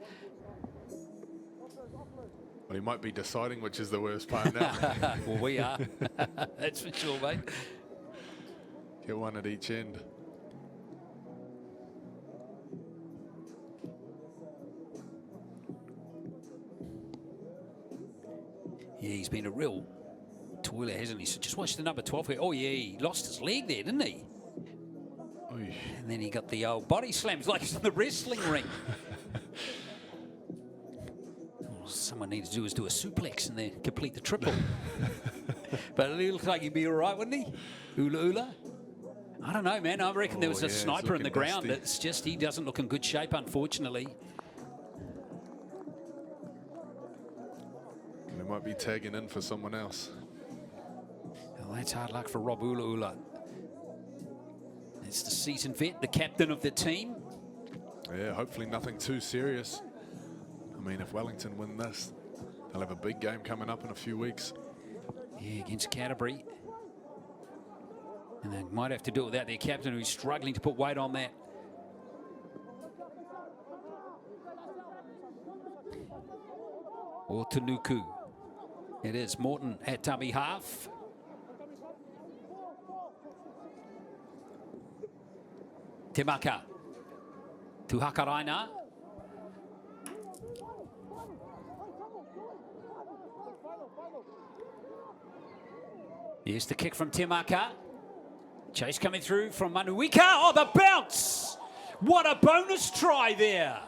Well, he might be deciding which is the worst part now. Well, we are. That's for sure, mate. Get one at each end. Yeah, he's been a real toiler, hasn't he? So just watch the number 12 here. Oh, yeah, he lost his leg there, didn't he? Oy. And then he got the old body slams like he's in the wrestling ring. All someone needs to do is do a suplex and then complete the triple. But it looks like he'd be all right, wouldn't he? Ula. I don't know, man. I reckon there was a sniper in the ground. Nasty. It's just he doesn't look in good shape, unfortunately. They might be tagging in for someone else. Well, that's hard luck for Rob Ula. It's the seasoned vet, the captain of the team. Yeah, hopefully nothing too serious. I mean, if Wellington win this, they'll have a big game coming up in a few weeks. Yeah, against Canterbury. And they might have to do it without their captain, who's struggling to put weight on that. Or Tanuku. It is Morton at dummy half. Temaka. To Hakaraina. Here's the kick from Temaka. Chase coming through from Manuika. Oh, the bounce! What a bonus try there.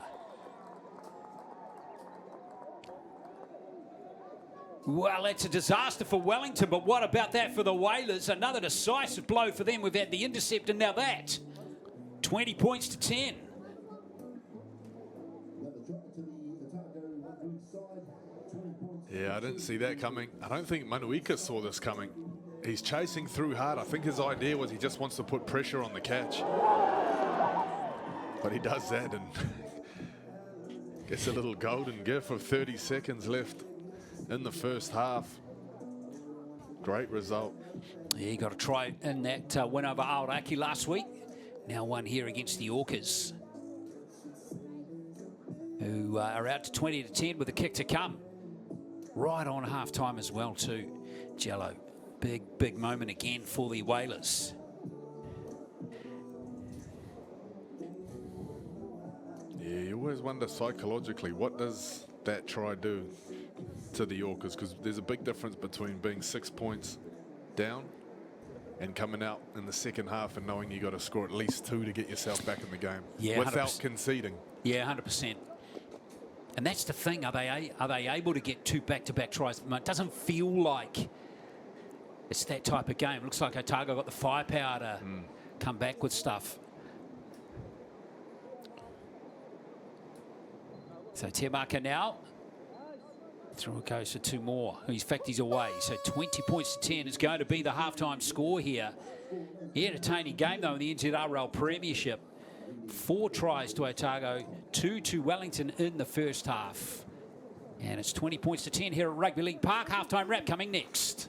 Well, it's a disaster for Wellington, but what about that for the Whalers? Another decisive blow for them. We've had the intercept and now that. 20 points to 10. Yeah, I didn't see that coming. I don't think Manuika saw this coming. He's chasing through hard. I think his idea was he just wants to put pressure on the catch. But he does that and gets a little golden gift of 30 seconds left in the first half. Great result. Yeah, he got a try in that win over Aoraki last week. Now one here against the Orcas, who are out to 20 to 10 with a kick to come. Right on half-time as well too. Jello, big moment again for the Whalers. Yeah, you always wonder psychologically, what does that try do to the Orcas? Because there's a big difference between being 6 points down and coming out in the second half and knowing you got to score at least 2 to get yourself back in the game, without 100%. conceding. Yeah, 100%. And that's the thing. Are they able to get 2 back-to-back tries? It doesn't feel like it's that type of game. Looks like Otago got the firepower to come back with stuff. So Temaka now. Through it goes for 2 more. In fact, he's away. So 20 points to 10 is going to be the halftime score here. Entertaining game, though, in the NZRL Premiership. 4 tries to Otago, 2 to Wellington in the first half. And it's 20 points to 10 here at Rugby League Park. Halftime wrap coming next.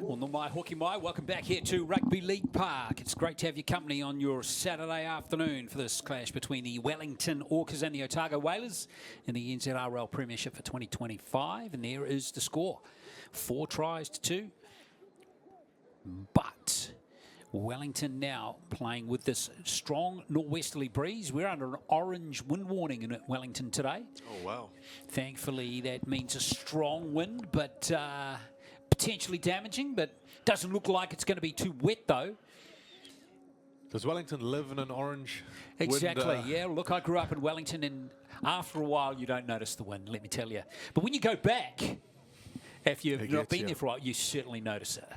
Well, no mai hoki mai. Welcome back here to Rugby League Park. It's great to have your company on your Saturday afternoon for this clash between the Wellington Orcas and the Otago Whalers in the NZRL Premiership for 2025. And there is the score. 4 tries to 2. But Wellington now playing with this strong northwesterly breeze. We're under an orange wind warning in Wellington today. Oh, wow. Thankfully, that means a strong wind, but potentially damaging, but doesn't look like it's going to be too wet, though. Does Wellington live in an orange Exactly, wind, yeah. Look, I grew up in Wellington, and after a while, you don't notice the wind, let me tell you. But when you go back, if you've not been there for a while, you certainly notice it.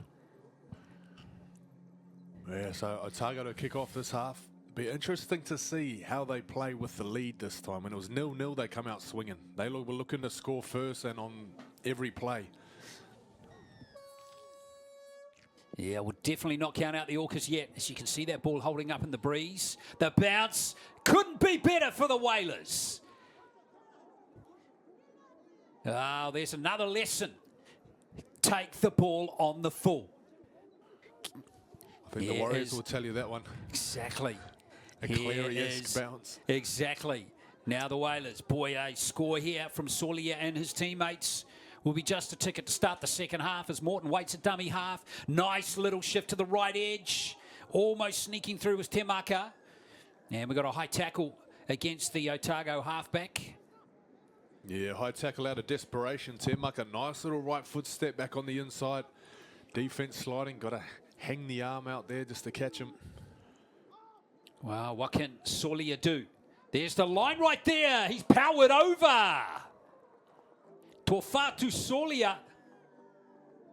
Yeah, so Otago to kick off this half. Be interesting to see how they play with the lead this time. When it was 0-0, they come out swinging. They were looking to score first and on every play. Yeah, we'll definitely not count out the Orcas yet. As you can see, that ball holding up in the breeze. The bounce couldn't be better for the Whalers. Oh, there's another lesson. Take the ball on the full. I think the Warriors will tell you that one. Exactly. A Cleary-esque bounce. Exactly. Now the Whalers. Boy, a score here from Solia and his teammates will be just a ticket to start the second half as Morton waits at dummy half. Nice little shift to the right edge. Almost sneaking through was Temaka. And we've got a high tackle against the Otago halfback. Yeah, high tackle out of desperation. Temaka, nice little right foot step back on the inside. Defense sliding, got to hang the arm out there just to catch him. Wow, what can Solia do? There's the line right there. He's powered over. Tofatu Solia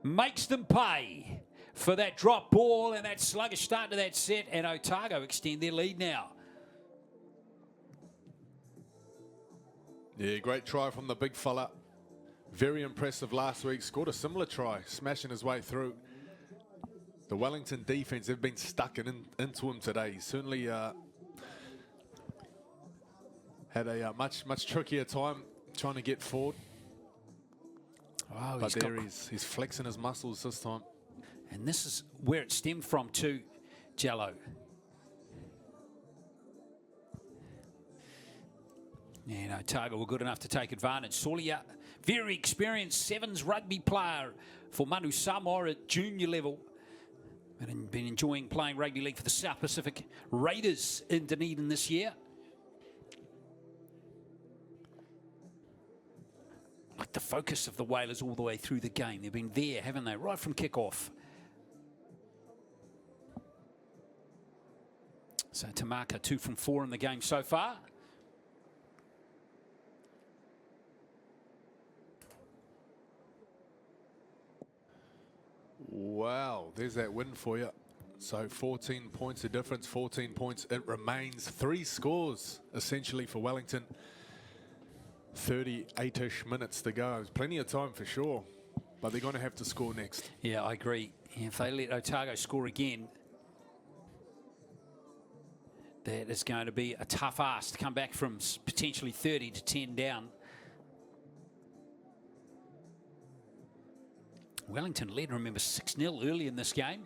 makes them pay for that drop ball and that sluggish start to that set, and Otago extend their lead now. Yeah, great try from the big fella. Very impressive last week. Scored a similar try, smashing his way through. The Wellington defense have been stuck into him today. Certainly had a much trickier time trying to get forward. Oh, but there he's flexing his muscles this time. And this is where it stemmed from too, Jello. And Otago were good enough to take advantage. Solia, very experienced sevens rugby player for Manu Samoa at junior level. And been enjoying playing rugby league for the South Pacific Raiders in Dunedin this year. Like the focus of the Whalers all the way through the game. They've been there, haven't they? Right from kickoff. So Tamaka, 2 from 4 in the game so far. Wow, there's that win for you. So 14 points of difference, 14 points. It remains 3 scores essentially for Wellington. 38-ish minutes to go. There's plenty of time for sure, but they're going to have to score next. Yeah, I agree. If they let Otago score again, that is going to be a tough ask to come back from potentially 30 to 10 down. Wellington led, remember, 6-0 early in this game.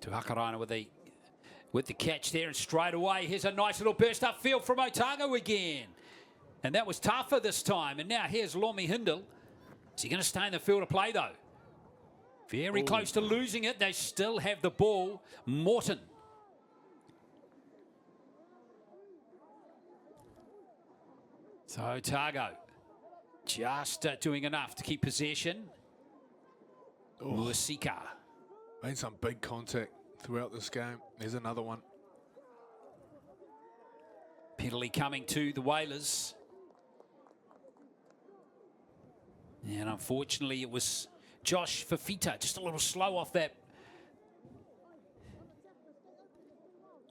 To Hakaraina with the catch there, and straight away, here's a nice little burst upfield from Otago again. And that was tougher this time. And now here's Lomi Hindle. Is he going to stay in the field of play, though? Very close to losing it. They still have the ball. Morton. So Otago just doing enough to keep possession. Muasika. Made some big contact throughout this game. There's another one. Penalty coming to the Whalers. And unfortunately, it was Josh Fafita, just a little slow off that.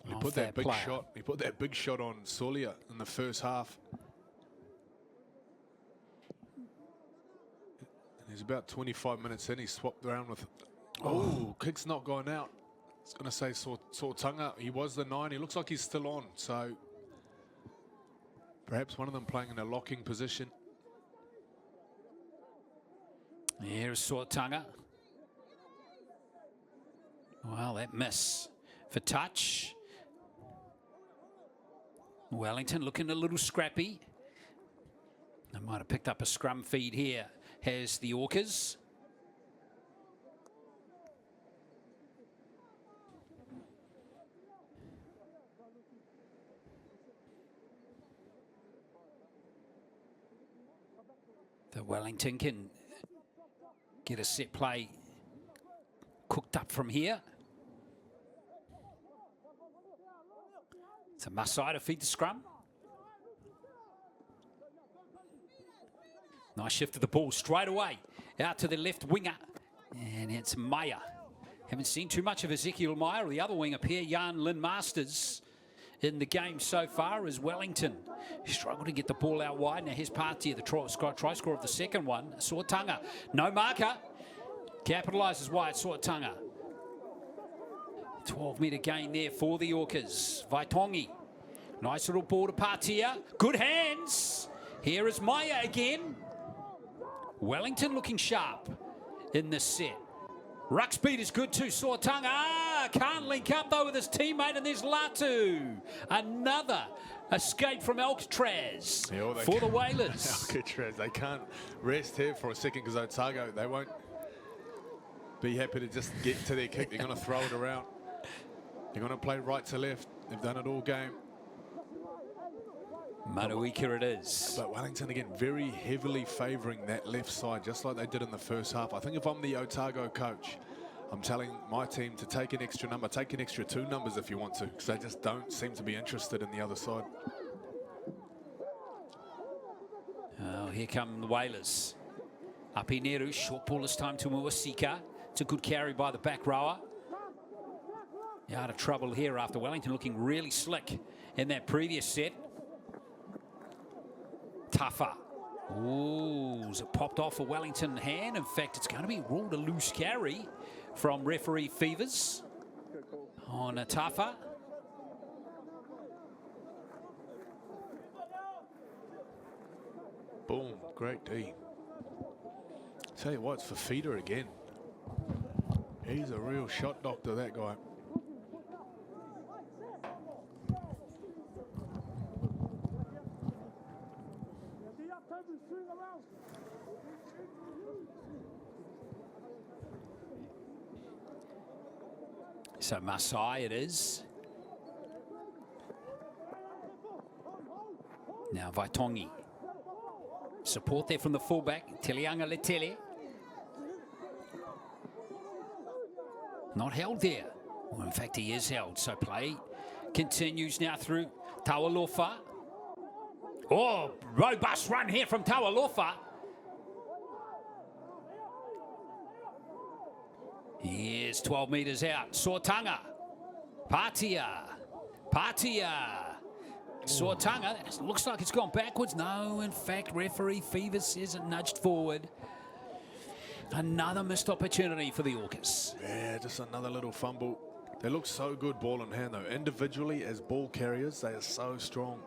He put that big shot. He put that big shot on Solia in the first half. And he's about 25 minutes in. He swapped around with. Oh, kick's not going out. It's going to say Sortunga. He was the 9. He looks like he's still on. So Perhaps one of them playing in a locking position. Here's Sortanga. Well, that miss for touch. Wellington looking a little scrappy. They might have picked up a scrum feed here. Has the Orcas. The Wellington can get a set play cooked up from here. It's a Masai to feed the scrum. Nice shift of the ball straight away out to the left winger. And it's Maya. Haven't seen too much of Ezekiel Meyer or the other winger pair, Jan Lynn Masters, in the game so far as Wellington struggled to get the ball out wide. Now here's Party, the try scorer of the second one. Sortanga, no marker. Capitalises wide, Sortanga. 12-metre gain there for the Orcas. Vaitongi. Nice little ball to Partia. Good hands. Here is Maya again. Wellington looking sharp in this set. Ruck speed is good too. Sortanga can't link up though with his teammate, and there's Latu. Another escape from Alcatraz for the Whalers. Alcatraz, they can't rest here for a second because Otago, they won't be happy to just get to their kick. They're going to throw it around. They're going to play right to left. They've done it all game. Manuika it is. But Wellington again very heavily favouring that left side, just like they did in the first half. I think if I'm the Otago coach, I'm telling my team to take an extra number, take an extra 2 numbers if you want to, because they just don't seem to be interested in the other side. Oh, here come the Whalers. Apineru, short ball this time to Muasika. It's a good carry by the back rower. Out of trouble here after Wellington looking really slick in that previous set. Tougher. Ooh, it popped off a Wellington hand. In fact, it's going to be ruled a loose carry from referee Fevers on a Tougher. Boom, great D. Tell you what, it's for Feeder again. He's a real shot doctor, that guy. So Masai it is. Now Vaitongi. Support there from the fullback, Telianga Letele. Not held there. Well, in fact, he is held. So play continues now through Taualofa. Oh, robust run here from Taualofa. Here's 12 metres out. Sortanga. Partia. Sortanga. It looks like it's gone backwards. No, in fact, referee Fevers says it nudged forward. Another missed opportunity for the Orcas. Yeah, just another little fumble. They look so good ball in hand, though. Individually, as ball carriers, they are so strong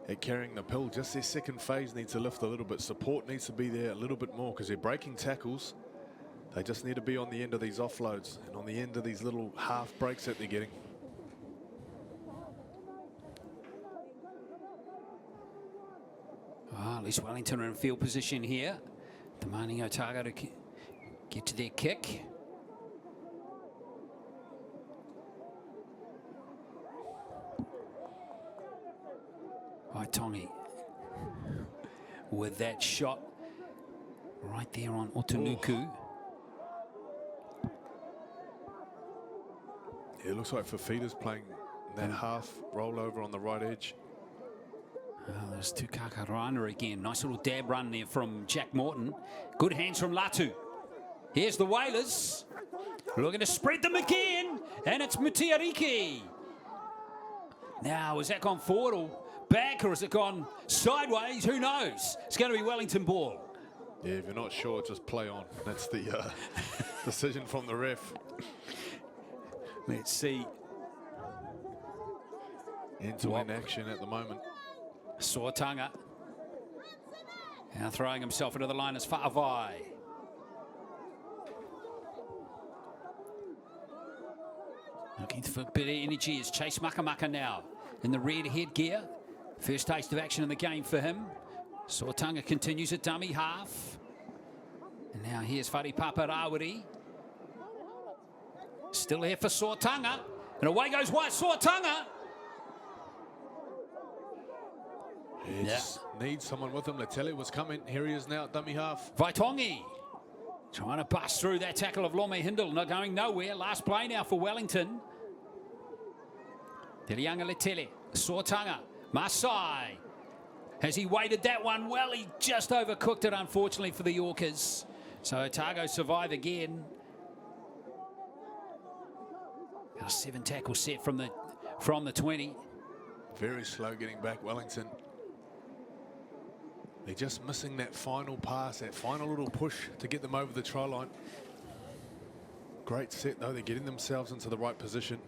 at carrying the pill. Just their second phase needs to lift a little bit. Support needs to be there a little bit more because they're breaking tackles. They just need to be on the end of these offloads and on the end of these little half breaks that they're getting. Well, at least Wellington are in field position here, demanding Otago to get to their kick. Vaitongi with that shot right there on Otanuku. Yeah, it looks like Fafita's playing that half rollover on the right edge. Well, there's Tukakarana again. Nice little dab run there from Jack Morton. Good hands from Latu. Here's the Whalers. Looking to spread them again. And it's Mutiariki. Now, has that gone forward or back, or has it gone sideways? Who knows? It's going to be Wellington ball. Yeah, if you're not sure, just play on. That's the decision from the ref. Let's see. End-to-end action at the moment. Suatanga. Now throwing himself into the line is Fa'avai. Looking for a bit of energy is Chase Makamaka now in the red headgear. First taste of action in the game for him. Suatanga continues at dummy half. And now here's Whare Papa Rawiri. Still here for Suatanga. And away goes White Suatanga. Just needs someone with him. Letele was coming. Here he is now at dummy half. Vaitongi trying to bust through that tackle of Lome Hindle. Not going nowhere. Last play now for Wellington. Telianga Letele. Suatanga. Masai. Has he weighted that one well? He just overcooked it, unfortunately, for the Yorkers. So Otago survive again. Got a 7 tackle set from the 20. Very slow getting back, Wellington. They're just missing that final pass, that final little push to get them over the try line. Great set, though. They're getting themselves into the right position.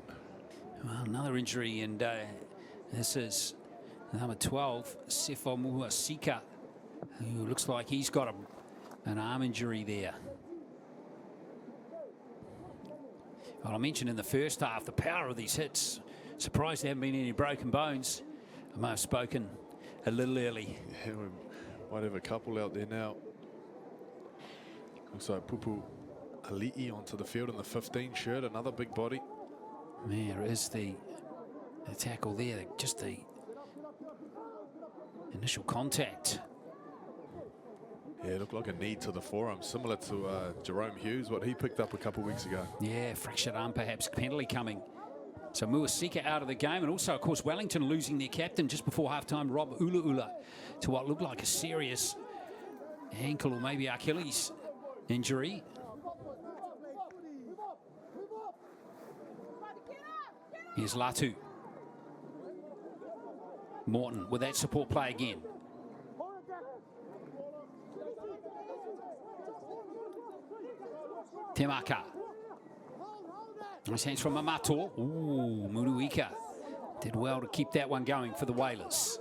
Well, another injury, and this is number 12, Sefo Muasika, who looks like he's got an arm injury there. Well, I mentioned in the first half the power of these hits. Surprised there haven't been any broken bones. I may have spoken a little early. Yeah, we might have a couple out there now. Looks like Pupu Ali'i onto the field in the 15 shirt, another big body. There is the tackle there, just the initial contact. Yeah, it looked like a knee to the forearm, similar to Jerome Hughes, what he picked up a couple weeks ago. Yeah, fractured arm perhaps, penalty coming. So Muasika out of the game, and also, of course, Wellington losing their captain just before halftime, Rob Ulaula, to what looked like a serious ankle or maybe Achilles injury. Here's Latu. Morton with that support play again. Temaka. Nice hands from Amato. Ooh, Munuika did well to keep that one going for the Whalers.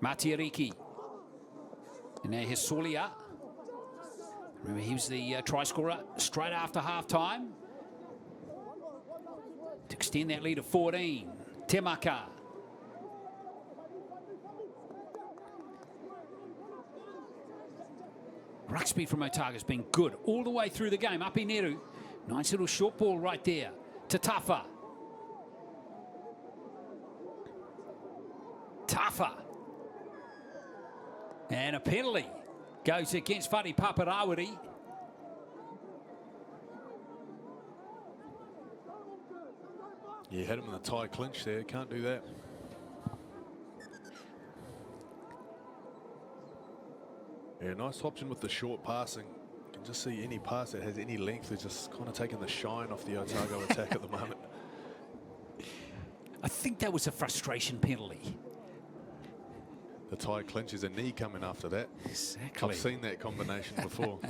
Matiariki. And now here's Solia. Remember, he was the try scorer straight after half-time. To extend that lead to 14. Temaka. Ruck speed from Otago has been good all the way through the game. Apineru. Nice little short ball right there to Tafa. Tafa. And a penalty goes against Whare Papa Rawiri. Yeah, had him in the tie clinch there. Can't do that. Yeah, nice option with the short passing. You can just see any pass that has any length is just kind of taking the shine off the Otago attack at the moment. I think that was a frustration penalty. The tie clinch is a knee coming after that. Exactly. I've seen that combination before.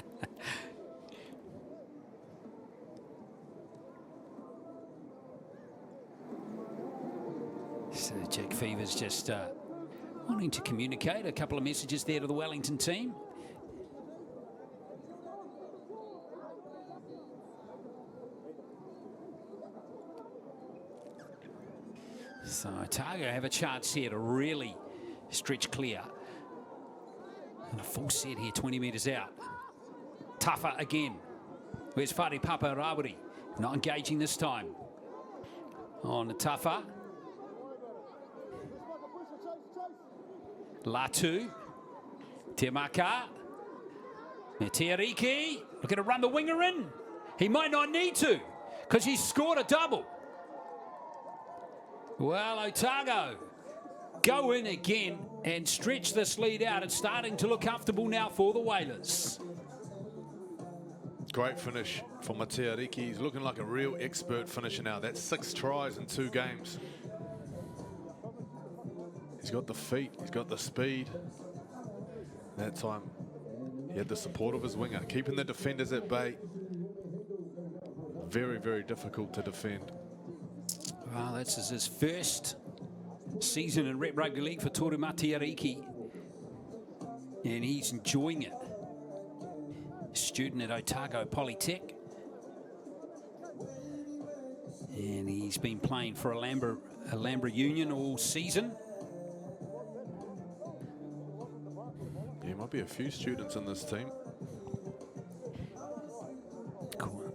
So Jack Fever's just wanting to communicate a couple of messages there to the Wellington team. So Otago have a chance here to really stretch clear. And a full set here, 20 metres out. Tougher again. Where's Whare Papa Rawiri? Not engaging this time. On the Tougher. Latu. Temaka. Metiariki. Looking to run the winger in. He might not need to because he's scored a double. Well, Otago go in again and stretch this lead out. It's starting to look comfortable now for the Whalers. Great finish for Matiariki. He's looking like a real expert finisher now. That's 6 tries in 2 games. He's got the feet, he's got the speed. That time, he had the support of his winger, keeping the defenders at bay. Very, very difficult to defend. Well, this is his first season in Rep Rugby League for Toru Matiariki, and he's enjoying it. Student at Otago Polytech, and he's been playing for Alhambra Union all season. Yeah, might be a few students in this team. Cool.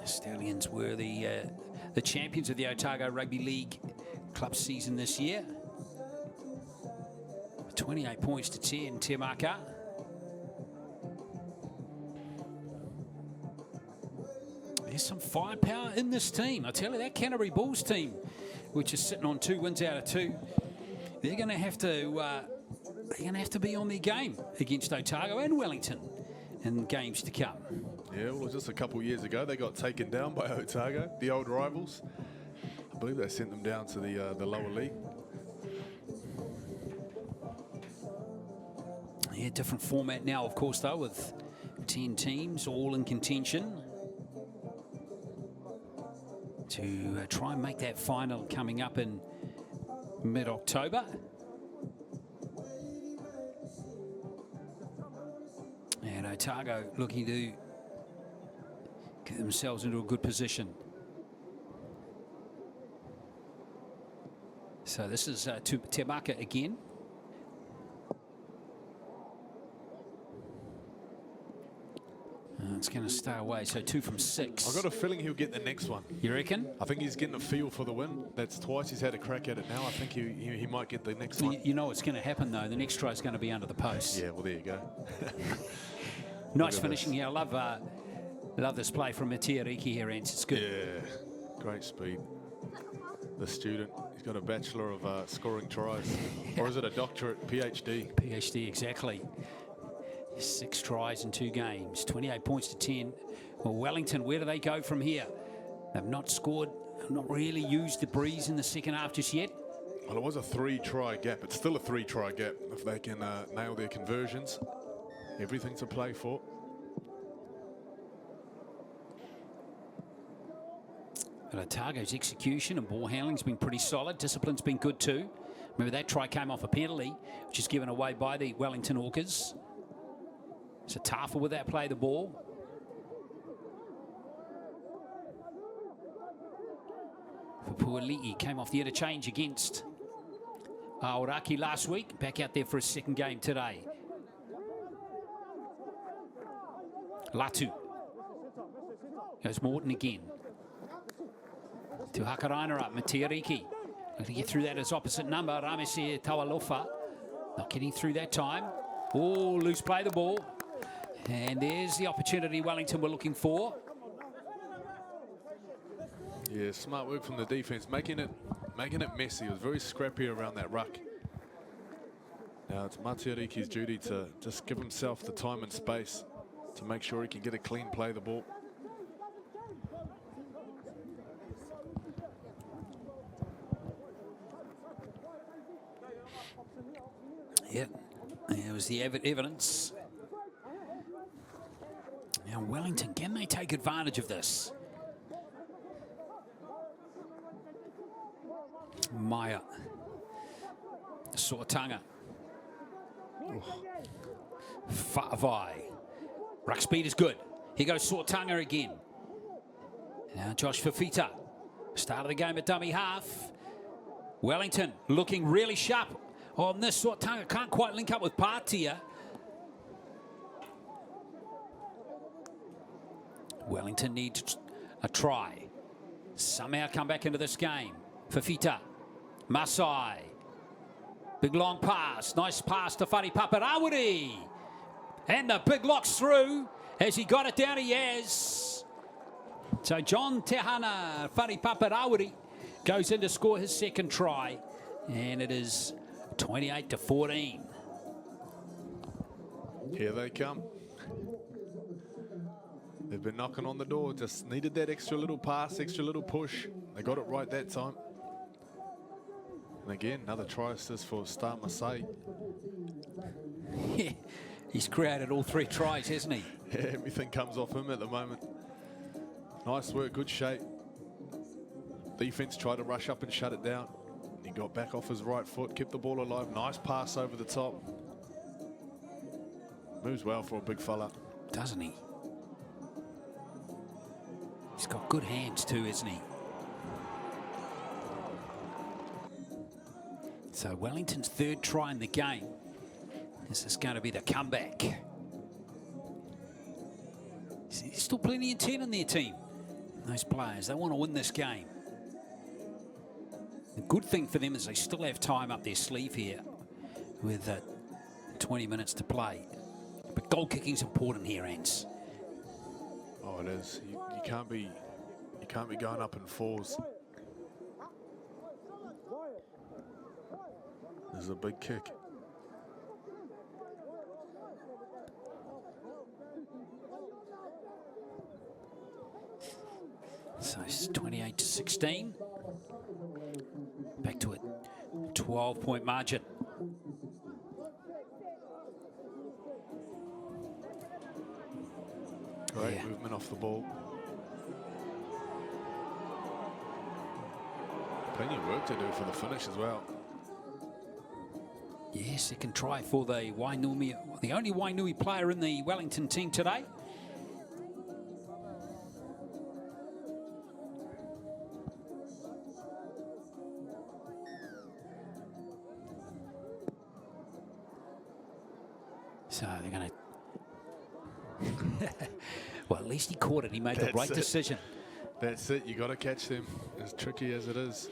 Stallions were the champions of the Otago Rugby League club season this year. 28 points to 10, Te Maka. There's some firepower in this team. I tell you, that Canterbury Bulls team, which is sitting on 2 wins out of 2, they're going to have to be on their game against Otago and Wellington in games to come. Yeah, well, just a couple of years ago, they got taken down by Otago, the old rivals. I believe they sent them down to the lower league. Yeah, different format now, of course, though, with 10 teams all in contention to try and make that final coming up in mid-October. And Otago looking to get themselves into a good position. So this is Te Maka again. It's going to stay away, so 2 from 6. I've got a feeling he'll get the next one. You reckon? I think he's getting a feel for the win. That's twice he's had a crack at it now. I think he might get the next one. You know what's going to happen, though. The next try is going to be under the post. Yeah, well, there you go. Nice finishing here. I love this play from Matiariki here, Ants. It's good. Yeah, great speed. The student, he's got a Bachelor of scoring tries. Or is it a doctorate, PhD? PhD, exactly. 6 tries in 2 games, 28 points to 10. Well, Wellington, where do they go from here? They've not scored, not really used the breeze in the second half just yet. Well, it was a 3-try gap. It's still a 3-try gap if they can nail their conversions. Everything to play for. But Otago's execution and ball handling's been pretty solid. Discipline's been good too. Remember that try came off a penalty, which is given away by the Wellington Orcas. So Tafa with that play the ball. For Puali'i, came off the interchange against Aoraki last week. Back out there for his second game today. Latu. Goes Morton again. To Hakaraina up, Matiariki. Going to get through that as opposite number. Ramesi Tawalofa. Not getting through that time. Oh, loose play the ball. And there's the opportunity Wellington were looking for. Yeah, smart work from the defense, making it messy. It was very scrappy around that ruck. Now it's Matiariki's duty to just give himself the time and space to make sure he can get a clean play of the ball. Yep, there was the evidence. Now Wellington, can they take advantage of this? Maya. Sortanga. Fa'avai. Ruck speed is good. Here goes Sortanga again. Now Josh Fafita. Start of the game at dummy half. Wellington looking really sharp on this. Sortanga can't quite link up with Partia. Wellington needs a try. Somehow come back into this game. Fafita. Masai. Big long pass. Nice pass to Whare Paparawiri. And the big lock's through. Has he got it down? He has. So John Tehana Whare Paparawiri goes in to score his second try. And it is 28-14. Here they come. They've been knocking on the door. Just needed that extra little pass, extra little push. They got it right that time. And again, another try assist for Star Masai. Yeah, he's created all 3 tries, hasn't he? Yeah, everything comes off him at the moment. Nice work, good shape. Defense tried to rush up and shut it down. He got back off his right foot, kept the ball alive. Nice pass over the top. Moves well for a big fella. Doesn't he? He's got good hands too, isn't he? So Wellington's third try in the game. This is going to be the comeback. There's still plenty of 10 in their team. Those players, they want to win this game. The good thing for them is they still have time up their sleeve here with 20 minutes to play. But goal kicking's important here, Ants. Oh, it is. You can't be going up in fours. There's a big kick. So it's 28-16. Back to a 12-point margin. Great movement off the ball. Plenty of work to do for the finish as well. Yeah, second try for the Wainui, the only Wainui player in the Wellington team today. So they're going to... Well, at least he caught it. He made the right decision. That's it. You got to catch them, as tricky as it is.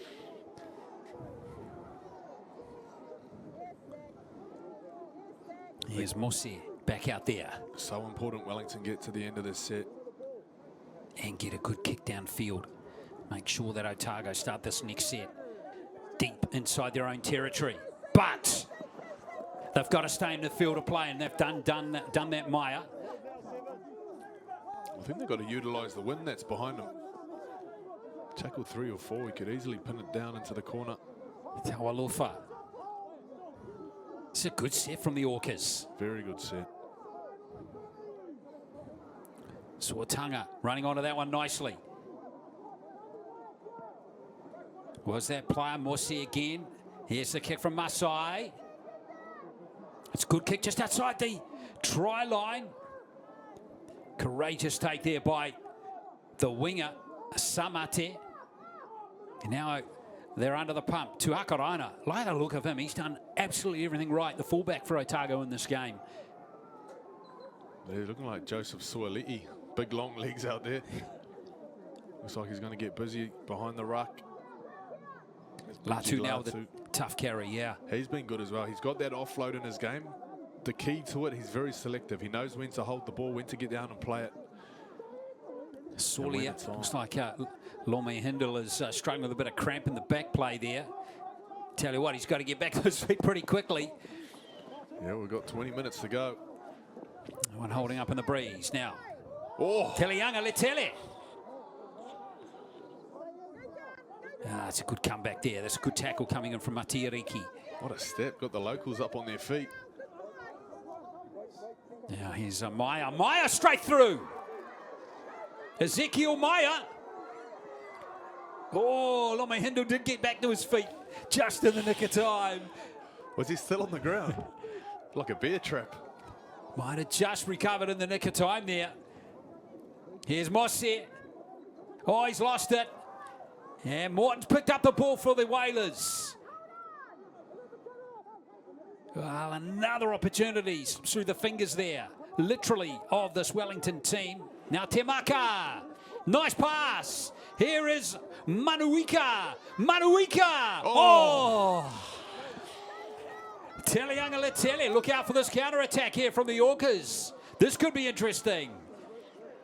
Here's Mosse back out there. So important Wellington get to the end of this set. And get a good kick downfield. Make sure that Otago start this next set deep inside their own territory. But they've got to stay in the field of play, and they've done that, Maya. I think they've got to utilise the wind that's behind them. Tackle 3 or 4, he could easily pin it down into the corner. Tawalofa. It's a good set from the Orcas. Very good set. Suatanga running onto that one nicely. Was that player Mosse again? Here's the kick from Masai. It's a good kick just outside the try line. Courageous take there by the winger, Samate. And now they're under the pump. Tuakaraina, like the look of him, he's done absolutely everything right. The fullback for Otago in this game. They're looking like Joseph Suali'i. Big long legs out there. Looks like he's going to get busy behind the ruck. Latu now with a tough carry, yeah. He's been good as well. He's got that offload in his game. The key to it, he's very selective. He knows when to hold the ball, when to get down and play it. Solia, looks like Lome Hindle is struggling with a bit of cramp in the back play there. Tell you what, he's got to get back to his feet pretty quickly. Yeah, we've got 20 minutes to go. One holding up in the breeze now. Oh! Telianga Letele. That's a good comeback there. That's a good tackle coming in from Matiariki. What a step. Got the locals up on their feet. Now here's Maya. Maya straight through. Ezekiel Maya. Oh, Lome Hindle did get back to his feet just in the nick of time. Was he still on the ground? Like a bear trap. Might have just recovered in the nick of time there. Here's Mosse. Oh, he's lost it. And Morton's picked up the ball for the Whalers. Well, another opportunity through the fingers there, literally, of this Wellington team. Now Temaka, nice pass. Here is Manuika. Manuika. Oh. Telianga Letele, look out for this counter-attack here from the Orcas. This could be interesting.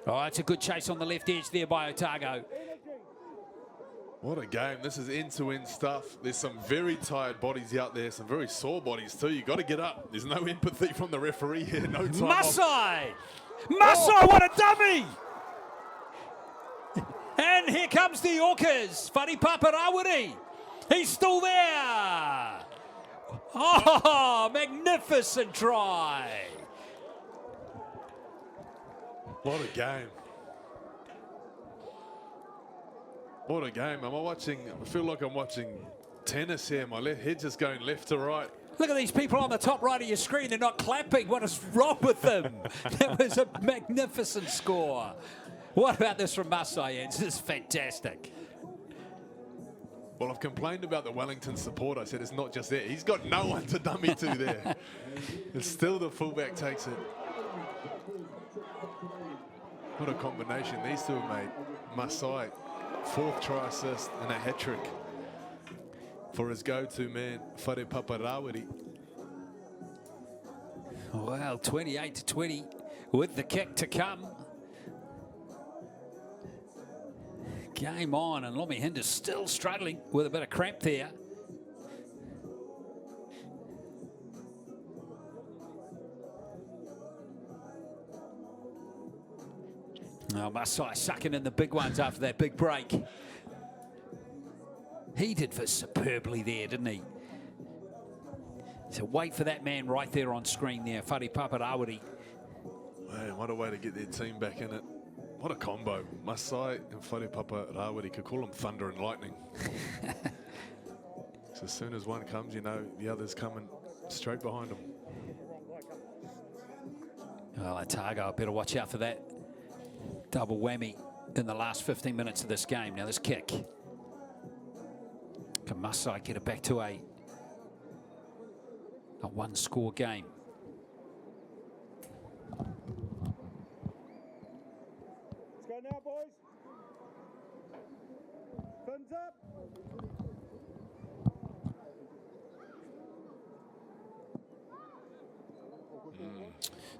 Oh, it's a good chase on the left edge there by Otago. What a game. This is end-to-end stuff. There's some very tired bodies out there, some very sore bodies too. You got to get up. There's no empathy from the referee here. No time. Masai! Masai, what a dummy! And here comes the Orcas. Whari Paparawiri. He's still there. Oh, magnificent try. What a game. What a game. I feel like I'm watching tennis here. My head's just going left to right. Look at these people on the top right of your screen. They're not clapping. What is wrong with them? That was a magnificent score. What about this from Masai? This is fantastic. Well, I've complained about the Wellington support. I said it's not just there. He's got no one to dummy to there. And still the fullback takes it. What a combination these two have made. Masai, 4th try assist and a hat-trick for his go-to man, Whare Paparawiri. Well, 28-20 with the kick to come. Game on, and Lomi Hinder's still struggling with a bit of cramp there. Oh, Masai sucking in the big ones after that big break. He did for superbly there, didn't he? So wait for that man right there on screen there, Whare Paparawiri. Man, what a way to get their team back in it. What a combo. Masai and Whare Paparawiri, could call them thunder and lightning. So as soon as one comes, you know the other's coming straight behind them. Well, Otago, better watch out for that double whammy in the last 15 minutes of this game. Now this kick. Can Masai get it back to a one-score game? Let's go now, boys. Fins up.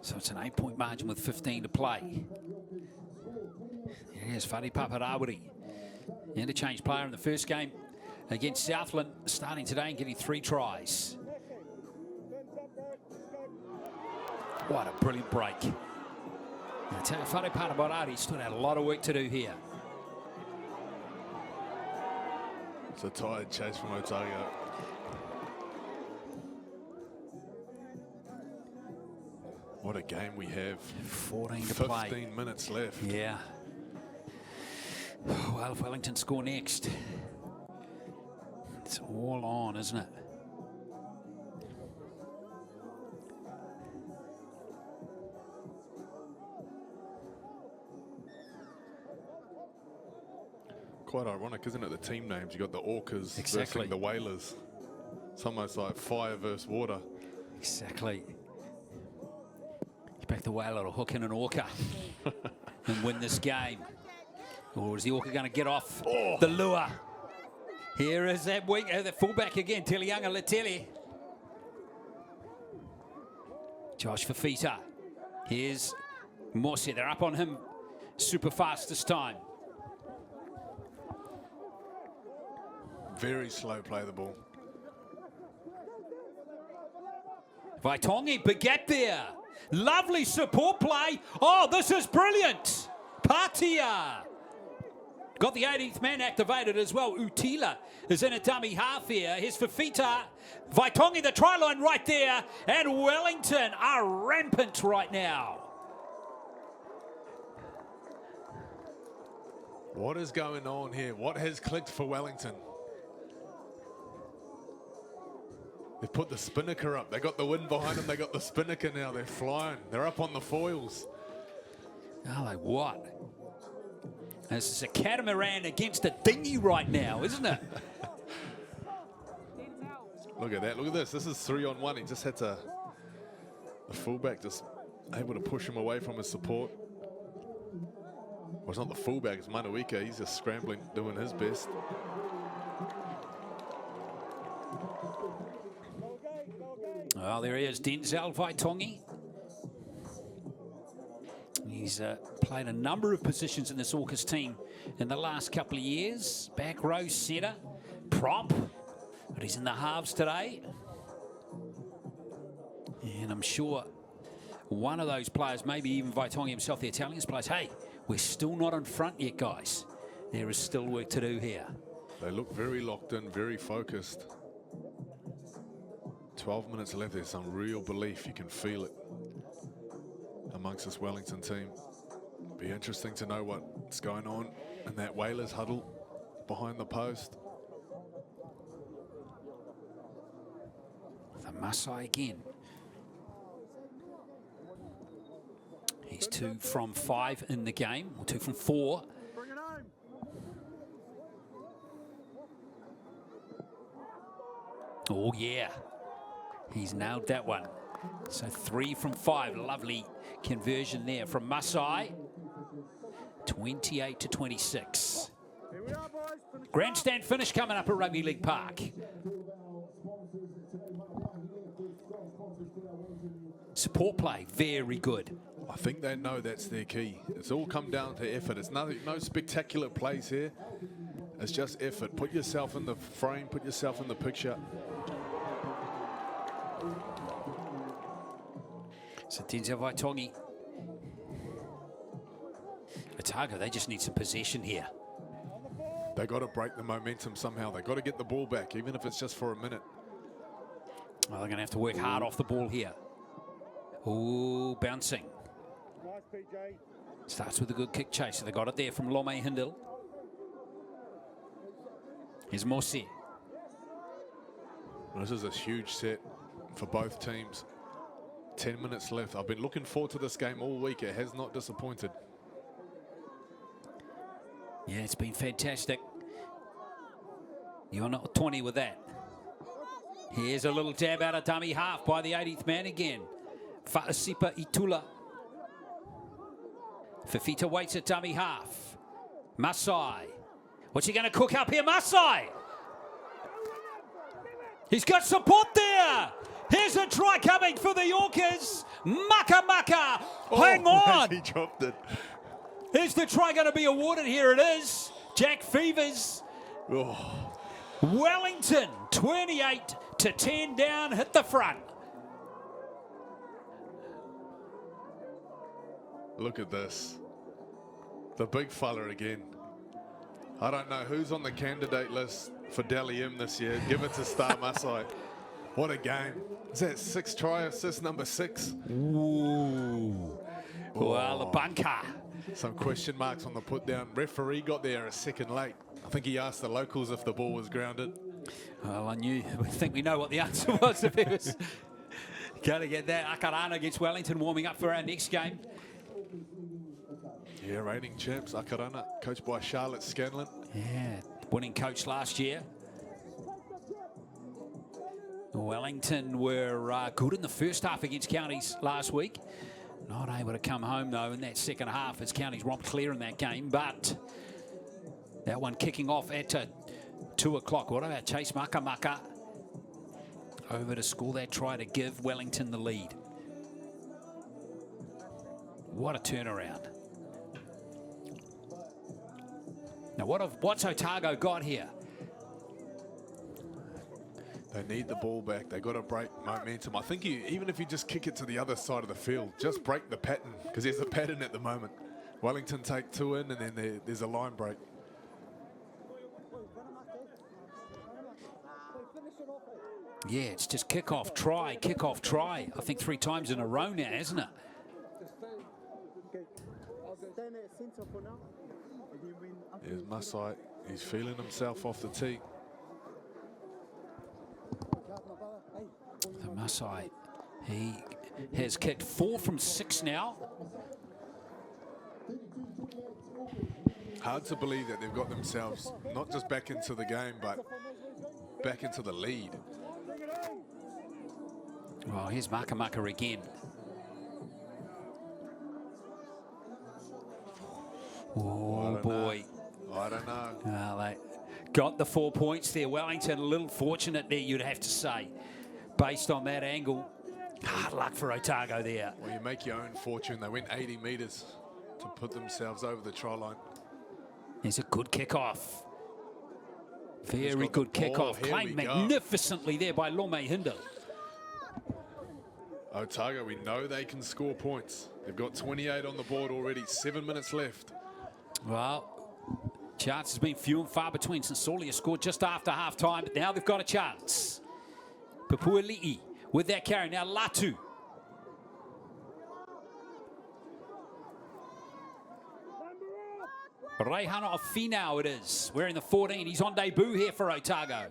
So it's an 8-point margin with 15 to play. Here's Whare Paparawiri. Interchange player in the first game against Southland, starting today and getting 3 tries. What a brilliant break. I tell you, Whare Paparawiri still had a lot of work to do here. It's a tired chase from Otago. What a game we have. 14 to play. 15 minutes left. Yeah. Well, if Wellington score next, it's all on, isn't it? Quite ironic, isn't it? The team names. You got the Orcas Exactly. versus the Whalers. It's almost like fire versus water. Exactly. Expect the Whaler to hook in an Orca and win this game. Or is the Orca going to get off the lure? Here is that wing, the fullback again, Telianga Letele. Josh Fafita. Here's Morsi. They're up on him super fast this time. Very slow play the ball. Vaitongi, big gap there. Lovely support play. Oh, this is brilliant. Patia. Got the 18th man activated as well. Utila is in a dummy half here. Here's Fafita. Vaitongi, the try line right there. And Wellington are rampant right now. What is going on here? What has clicked for Wellington? They've put the spinnaker up. They got the wind behind them. They got the spinnaker now. They're flying. They're up on the foils. Oh, like what? This is a catamaran against a dinghy right now, isn't it? Look at that. Look at this. This is 3-on-1. He just had to... The fullback just able to push him away from his support. Well, it's not the fullback. It's Manuika. He's just scrambling, doing his best. Well, there he is, Denzel Vaitongi. He's played a number of positions in this Orcas team in the last couple of years. Back row, centre, prop. But he's in the halves today. And I'm sure one of those players, maybe even Vaitongi himself, the Italians players, hey, we're still not in front yet, guys. There is still work to do here. They look very locked in, very focused. 12 minutes left. There's some real belief. You can feel it amongst this Wellington team. Be interesting to know what's going on in that Whalers huddle behind the post. Masai again. He's 2 from 5 in the game, or 2 from 4. Oh, yeah. He's nailed that one. So 3 from 5. Lovely conversion there from Masai. 28 to 26. Grandstand finish coming up at Rugby League Park. Support play, very good. I think they know that's their key. It's all come down to effort. It's no spectacular plays here. It's just effort. Put yourself in the frame, put yourself in the picture. So Denzel Vaitongi. Otago, they just need some possession here. They got to break the momentum somehow. They got to get the ball back, even if it's just for a minute. Well, they're going to have to work hard off the ball here. Oh, bouncing. Nice, PJ. Starts with a good kick chase. So they got it there from Lome Hindle. Here's Morsi. This is a huge set for both teams. 10 minutes left. I've been looking forward to this game all week. It has not disappointed. Yeah, it's been fantastic. You're not 20 with that. Here's a little jab out of dummy half by the 80th man again. Fa'asipa Itula. Fafita waits at dummy half. Masai. What's he going to cook up here? Masai! He's got support there. Here's a try coming for the Yorkers. Maka. Hang on. He dropped it. Is the try going to be awarded? Here it is. Jack Fevers. Oh. Wellington, 28 to 10 down, hit the front. Look at this. The big fella again. I don't know who's on the candidate list for Dally M this year. Give it to Star Masai. What a game. Is that 6 try assist number 6? Ooh. Well, a bunker. Some question marks on the put down. Referee got there a second late. I think he asked the locals if the ball was grounded. Well, I think we know what the answer was if it was going to get that. Akarana against Wellington warming up for our next game. Yeah, reigning champs, Akarana, coached by Charlotte Scanlon. Yeah, winning coach last year. Wellington were good in the first half against Counties last week. Not able to come home, though, in that second half as Counties romped clear in that game. But that one kicking off at 2 o'clock. What about Chase Maka over to score that try to give Wellington the lead? What a turnaround. Now, what's Otago got here? They need the ball back. They got to break momentum. I think even if you just kick it to the other side of the field, just break the pattern, because there's a pattern at the moment. Wellington take 2 in, and then there's a line break. Yeah, it's just kick-off, try, kick-off, try. I think 3 times in a row now, hasn't it? Here's Masai. He's feeling himself off the tee. The Masai, he has kicked 4 from 6 now. Hard to believe that they've got themselves not just back into the game, but back into the lead. Well, here's Maka again. Oh, boy. I don't know. Well, they got the 4 points there. Wellington a little fortunate there, you'd have to say, based on that angle. Hard luck for Otago there. Well, you make your own fortune. They went 80 metres to put themselves over the try line. It's a good kick-off. Very good kick-off. Claimed magnificently there by Lome Hindle. Otago, we know they can score points. They've got 28 on the board already. 7 minutes left. Well, chance has been few and far between since Solia scored just after half-time, but now they've got a chance. Papuali'i with that carry. Now Latu. Reihana of Finau it is. Wearing the 14. He's on debut here for Otago.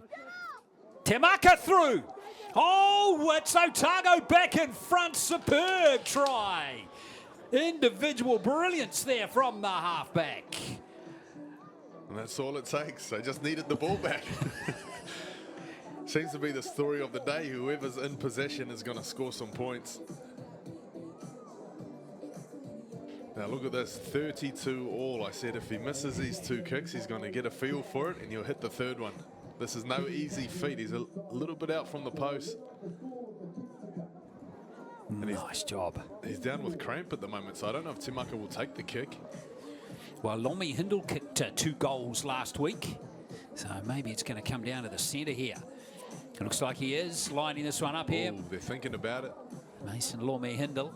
Te Maka through. Oh, it's Otago back in front. Superb try. Individual brilliance there from the halfback. And that's all it takes. They just needed the ball back. Seems to be the story of the day. Whoever's in possession is going to score some points. Now look at this, 32 all. I said if he misses these 2 kicks, he's going to get a feel for it and he'll hit the 3rd one. This is no easy feat. He's a little bit out from the post. Nice job. He's down with cramp at the moment, so I don't know if Timaka will take the kick. Well, Lomi Hindle kicked 2 goals last week, so maybe it's going to come down to the centre here. It looks like he is lining this one up here. Ooh, they're thinking about it. Mason Lomi Hindle.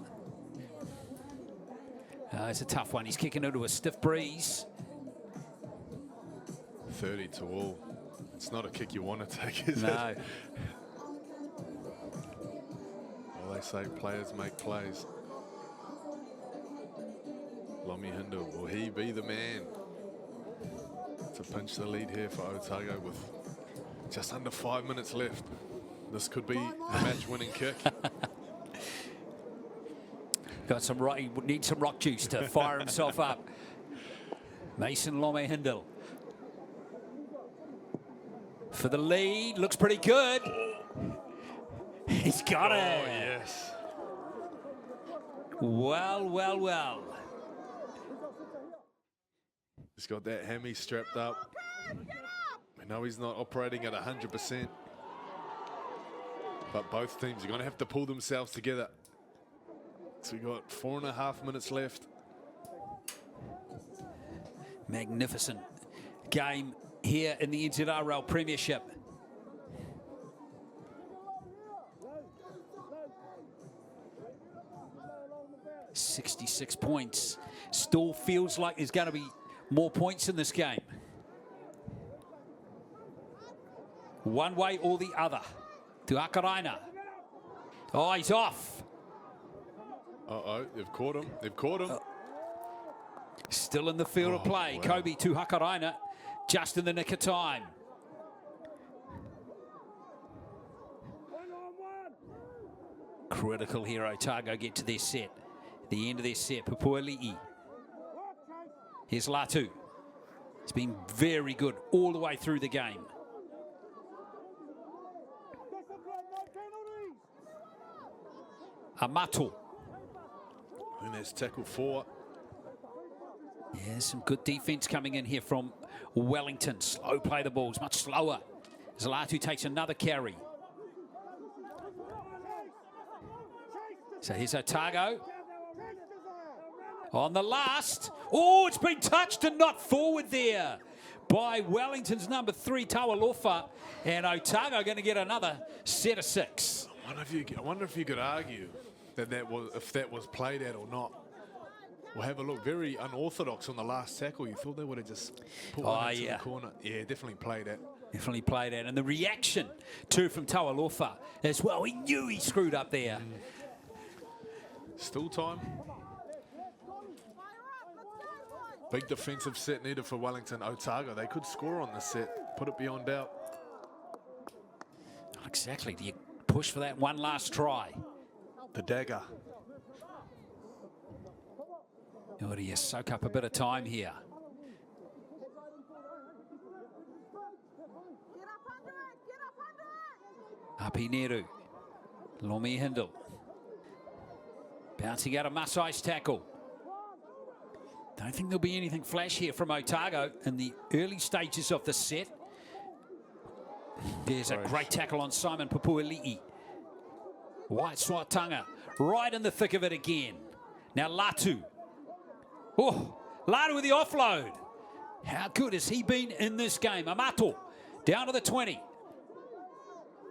It's a tough one. He's kicking into a stiff breeze. 30 to all. It's not a kick you want to take, is No. it? Well, they say players make plays. Lomi Hindle, will he be the man to pinch the lead here for Otago with just under 5 minutes left? This could be a match-winning kick. Got some rock, he would need some rock juice to fire himself up. Mason Lomi Hindle. For the lead, looks pretty good. He's got it. Oh, yes. Well, well, well. He's got that hammy strapped up. We know he's not operating at 100%. But both teams are going to have to pull themselves together. So we've got 4.5 minutes left. Magnificent game here in the NZRL Premiership. .66 points. Still feels like there's going to be more points in this game. One way or the other. To Akaraina. Oh, he's off. Uh-oh, they've caught him. They've caught him. Still in the field of play. Wow. Kobe to Hakaraina, just in the nick of time. Critical here, Otago get to their set. The end of their set, Pupuali'i. Here's Latu. It's been very good all the way through the game. Amato. And there's tackle 4. Yeah, some good defense coming in here from Wellington. Slow play the balls, much slower. Zalatu takes another carry. So here's Otago. On the last. Oh, it's been touched and not forward there by Wellington's number 3, Tawalofa. And Otago going to get another set of 6. I wonder if you could argue that if that was played at or not. We'll have a look. Very unorthodox on the last tackle. You thought they would have just put one into the corner. Yeah, definitely played at. Definitely played at. And the reaction, too, from Tawalofa as well. He knew he screwed up there. Still time. Big defensive set needed for Wellington. Otago, they could score on this set. Put it beyond doubt. Exactly. Do you push for that one last try? The dagger. Or do you soak up a bit of time here? Api Neru. Lomi Hindle. Bouncing out of Masai's tackle. Don't think there'll be anything flash here from Otago in the early stages of the set. There's a great tackle on Simon Pupuali'i. White Swatanga right in the thick of it again. Now Latu. Oh, Latu with the offload. How good has he been in this game? Amato down to the 20.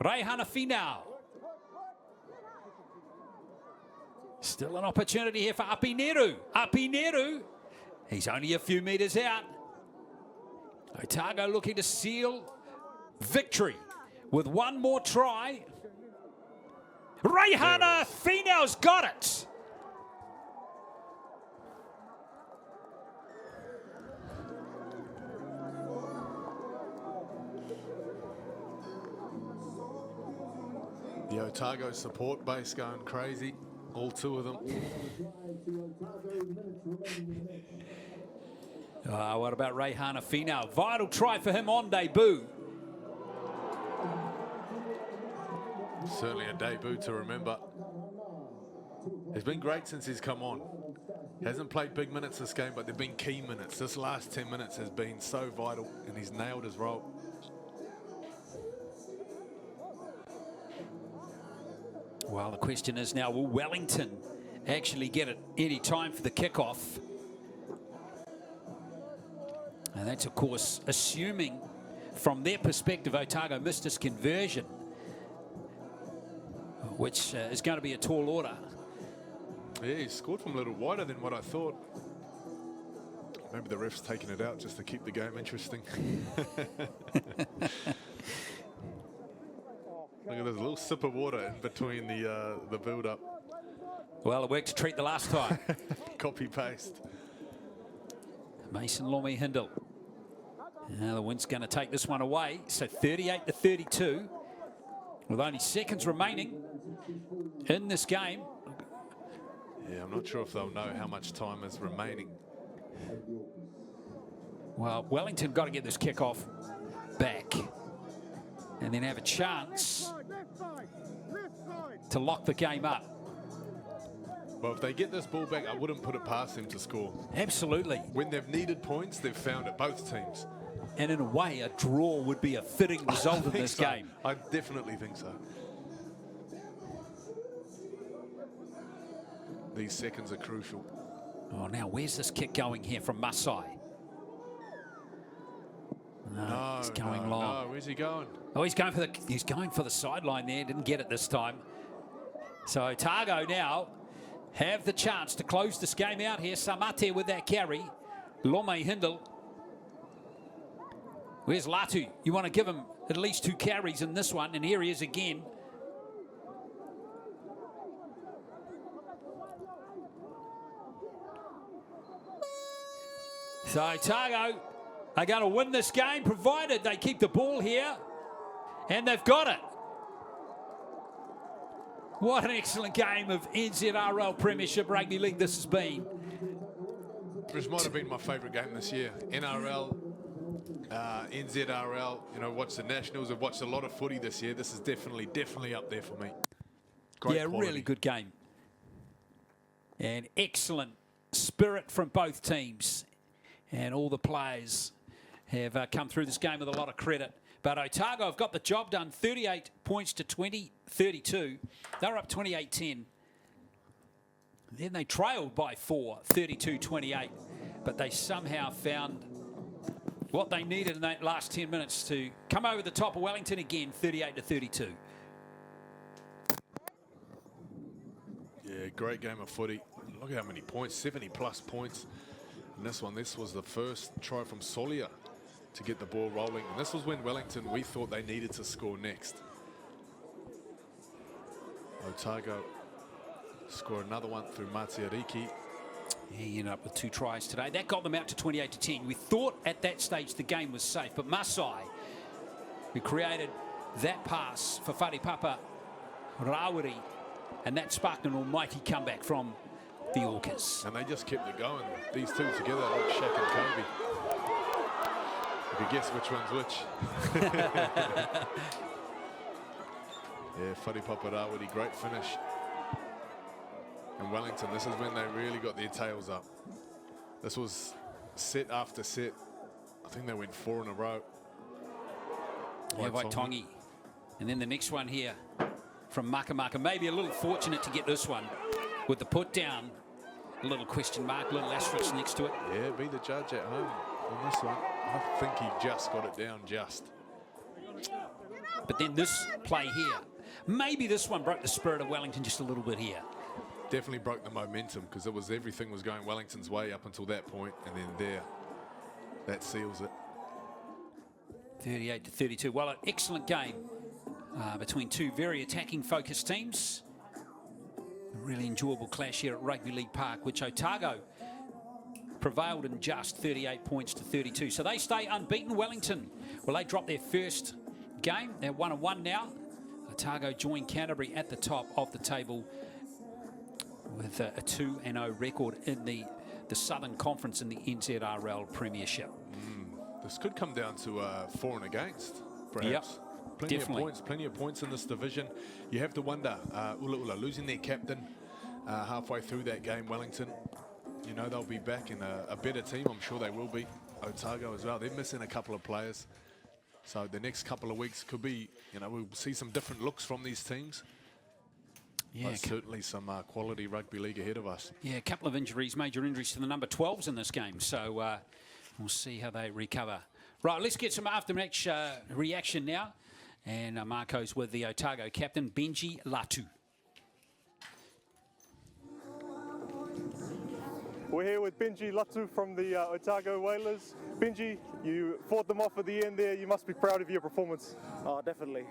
Reihana Finau. Still an opportunity here for Api Neru. Api Neru. He's only a few metres out. Otago looking to seal victory with one more try. Reihana Finau's got it. Otago support base going crazy. All two of them. What about Rehana Finau? Vital try for him on debut. Certainly a debut to remember. He's been great since he's come on. Hasn't played big minutes this game, but they've been key minutes. This last 10 minutes has been so vital, and he's nailed his role. Well, the question is now, will Wellington actually get it any time for the kickoff? And that's, of course, assuming from their perspective, Otago missed his conversion, which is going to be a tall order. Yeah, he scored from a little wider than what I thought. Maybe the ref's taking it out just to keep the game interesting. Look at this little sip of water in between the build-up. Well, it worked a treat the last time. Copy-paste. Mason Lomi Hindle. Now the wind's going to take this one away. So 38-32 with only seconds remaining in this game. Yeah, I'm not sure if they'll know how much time is remaining. Well, Wellington got to get this kickoff back and then have a chance to lock the game up. Well, if they get this ball back, I wouldn't put it past them to score. Absolutely. When they've needed points, they've found it, both teams. And in a way, a draw would be a fitting result in this game. I definitely think so. These seconds are crucial. Oh, now where's this kick going here from Masai? No, it's going long. No, where's he going? Oh, he's going for the sideline there. Didn't get it this time. So Otago now have the chance to close this game out here. Samate with that carry. Lome Hindle. Where's Latu? You want to give him at least 2 carries in this one, and here he is again. So Otago are going to win this game, provided they keep the ball here, and they've got it. What an excellent game of NZRL Premiership Rugby League this has been. This might have been my favourite game this year. NRL, NZRL, you know, watched the Nationals. I've watched a lot of footy this year. This is definitely up there for me. Great quality. Really good game. And excellent spirit from both teams. And all the players have come through this game with a lot of credit. But Otago have got the job done, 38 points to 20-32. They're up 28-10. Then they trailed by 4, 32-28. But they somehow found what they needed in that last 10 minutes to come over the top of Wellington again, 38-32. Yeah, great game of footy. Look at how many points, 70+ points. And this was the first try from Solia to get the ball rolling. And this was when Wellington, we thought they needed to score next. Otago score another one through Matiariki. He ended up with 2 tries today. That got them out to 28-10. We thought at that stage the game was safe, but Masai, who created that pass for Wharepapa Rawiri, and that sparked an almighty comeback from the Orcas. And they just kept it going. These two together like Shaq and Kobe. You can guess which one's which. Yeah, Wharepapa Rawiri, great finish. And Wellington, this is when they really got their tails up. This was set after set. I think they went 4 in a row. Yeah, Waitongi. And then the next one here from Makamaka. Maybe a little fortunate to get this one with the put down. A little question mark, a little asterisk next to it. Yeah, be the judge at home on this one. I think he just got it down just. But then this play here. Maybe this one broke the spirit of Wellington just a little bit here. Definitely broke the momentum because it was everything was going Wellington's way up until that point, and then there, that seals it. 38-32. Well, an excellent game between two very attacking focused teams. A really enjoyable clash here at Rugby League Park, which Otago prevailed in just 38 points to 32. So they stay unbeaten. Wellington, well, they dropped their first game. They're 1-1 now. Otago join Canterbury at the top of the table with a 2-0 record in the Southern Conference in the NZRL Premiership. This could come down to for and against, perhaps. Yep, definitely. Plenty of points in this division. You have to wonder, Ula losing their captain halfway through that game, Wellington, you know, they'll be back in a better team. I'm sure they will be. Otago as well. They're missing a couple of players. So the next couple of weeks could be, you know, we'll see some different looks from these teams. Yeah, but certainly some quality rugby league ahead of us. Yeah, a couple of injuries, major injuries to the number 12s in this game. So we'll see how they recover. Right, let's get some after-match reaction now. And Marco's with the Otago captain, Benji Latu. We're here with Benji Latu from the Otago Whalers. Benji, you fought them off at the end there. You must be proud of your performance. Oh, definitely.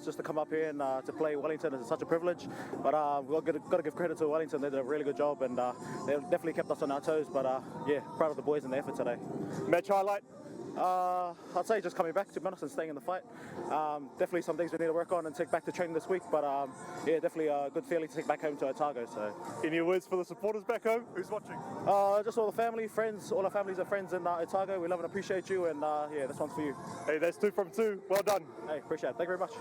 Just to come up here and to play Wellington is such a privilege. But we've got to give credit to Wellington. They did a really good job, and they definitely kept us on our toes. But yeah, proud of the boys and the effort today. Match highlight? I'd say just coming back, to be honest, and staying in the fight. Definitely some things we need to work on and take back to training this week. But yeah, definitely a good feeling to take back home to Otago. So, any words for the supporters back home? Who's watching? Just all the family, friends, all our families and friends in Otago. We love and appreciate you, and yeah, this one's for you. Hey, that's 2 from 2. Well done. Hey, appreciate it. Thank you very much.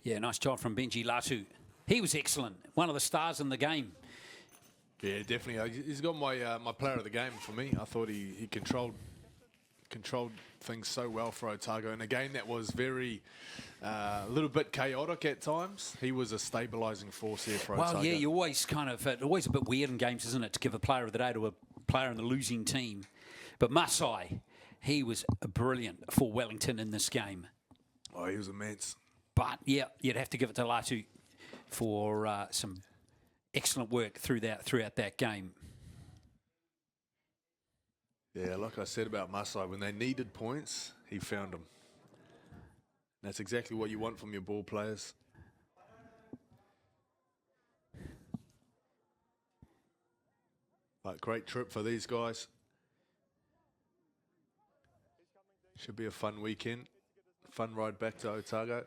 Yeah, nice job from Benji Latu. He was excellent. One of the stars in the game. Yeah, definitely. He's got my my player of the game for me. I thought he controlled things so well for Otago in a game that was very a little bit chaotic at times. He was a stabilising force here for Otago. Well, yeah, you always kind of always a bit weird in games, isn't it, to give a player of the day to a player in the losing team. But Masai, he was brilliant for Wellington in this game. Oh, he was immense. But yeah, you'd have to give it to Latu for some excellent work throughout that game. Yeah, like I said about Masai, when they needed points, he found them. That's exactly what you want from your ball players. But great trip for these guys. Should be a fun weekend. Fun ride back to Otago.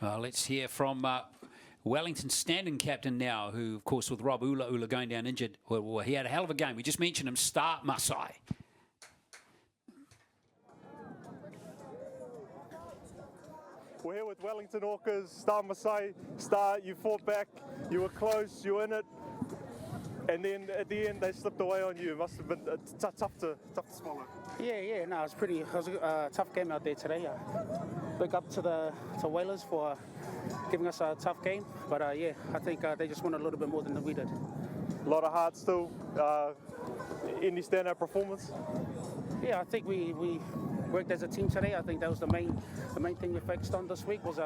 Let's hear from Wellington's standing captain now, who, of course, with Rob Ula going down injured, well, he had a hell of a game. We just mentioned him, Star Masai. We're here with Wellington Orcas, Star Masai. Star, you fought back, you were close, you were in it, and then at the end they slipped away on you. It must have been tough to swallow. Yeah, no, it was a tough game out there today. Big up to Whalers for giving us a tough game, but yeah, I think they just wanted a little bit more than we did. A lot of heart still. Any standout performance? Yeah, I think we worked as a team today. I think that was the main thing we focused on this week was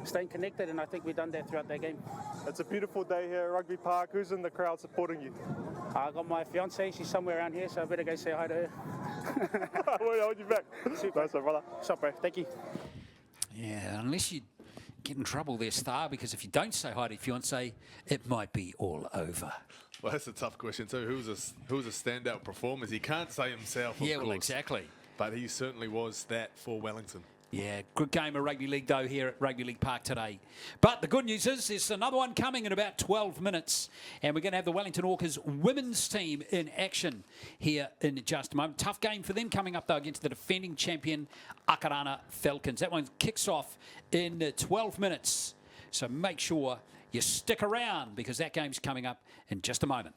staying connected, and I think we've done that throughout that game. It's a beautiful day here at Rugby Park. Who's in the crowd supporting you? I got my fiance. She's somewhere around here, so I better go say hi to her. I will hold you back. Super. Nice one, brother. Sup, bro. Thank you. Yeah, unless you get in trouble there, Star, because if you don't say hi to your fiance, it might be all over. Well, that's a tough question too. Who was a standout performer? He can't say himself, of Yeah, course. well, exactly. But he certainly was that for Wellington. Yeah, good game of rugby league, though, here at Rugby League Park today. But the good news is there's another one coming in about 12 minutes, and we're going to have the Wellington Orcas women's team in action here in just a moment. Tough game for them coming up, though, against the defending champion Akarana Falcons. That one kicks off in 12 minutes, so make sure you stick around because that game's coming up in just a moment.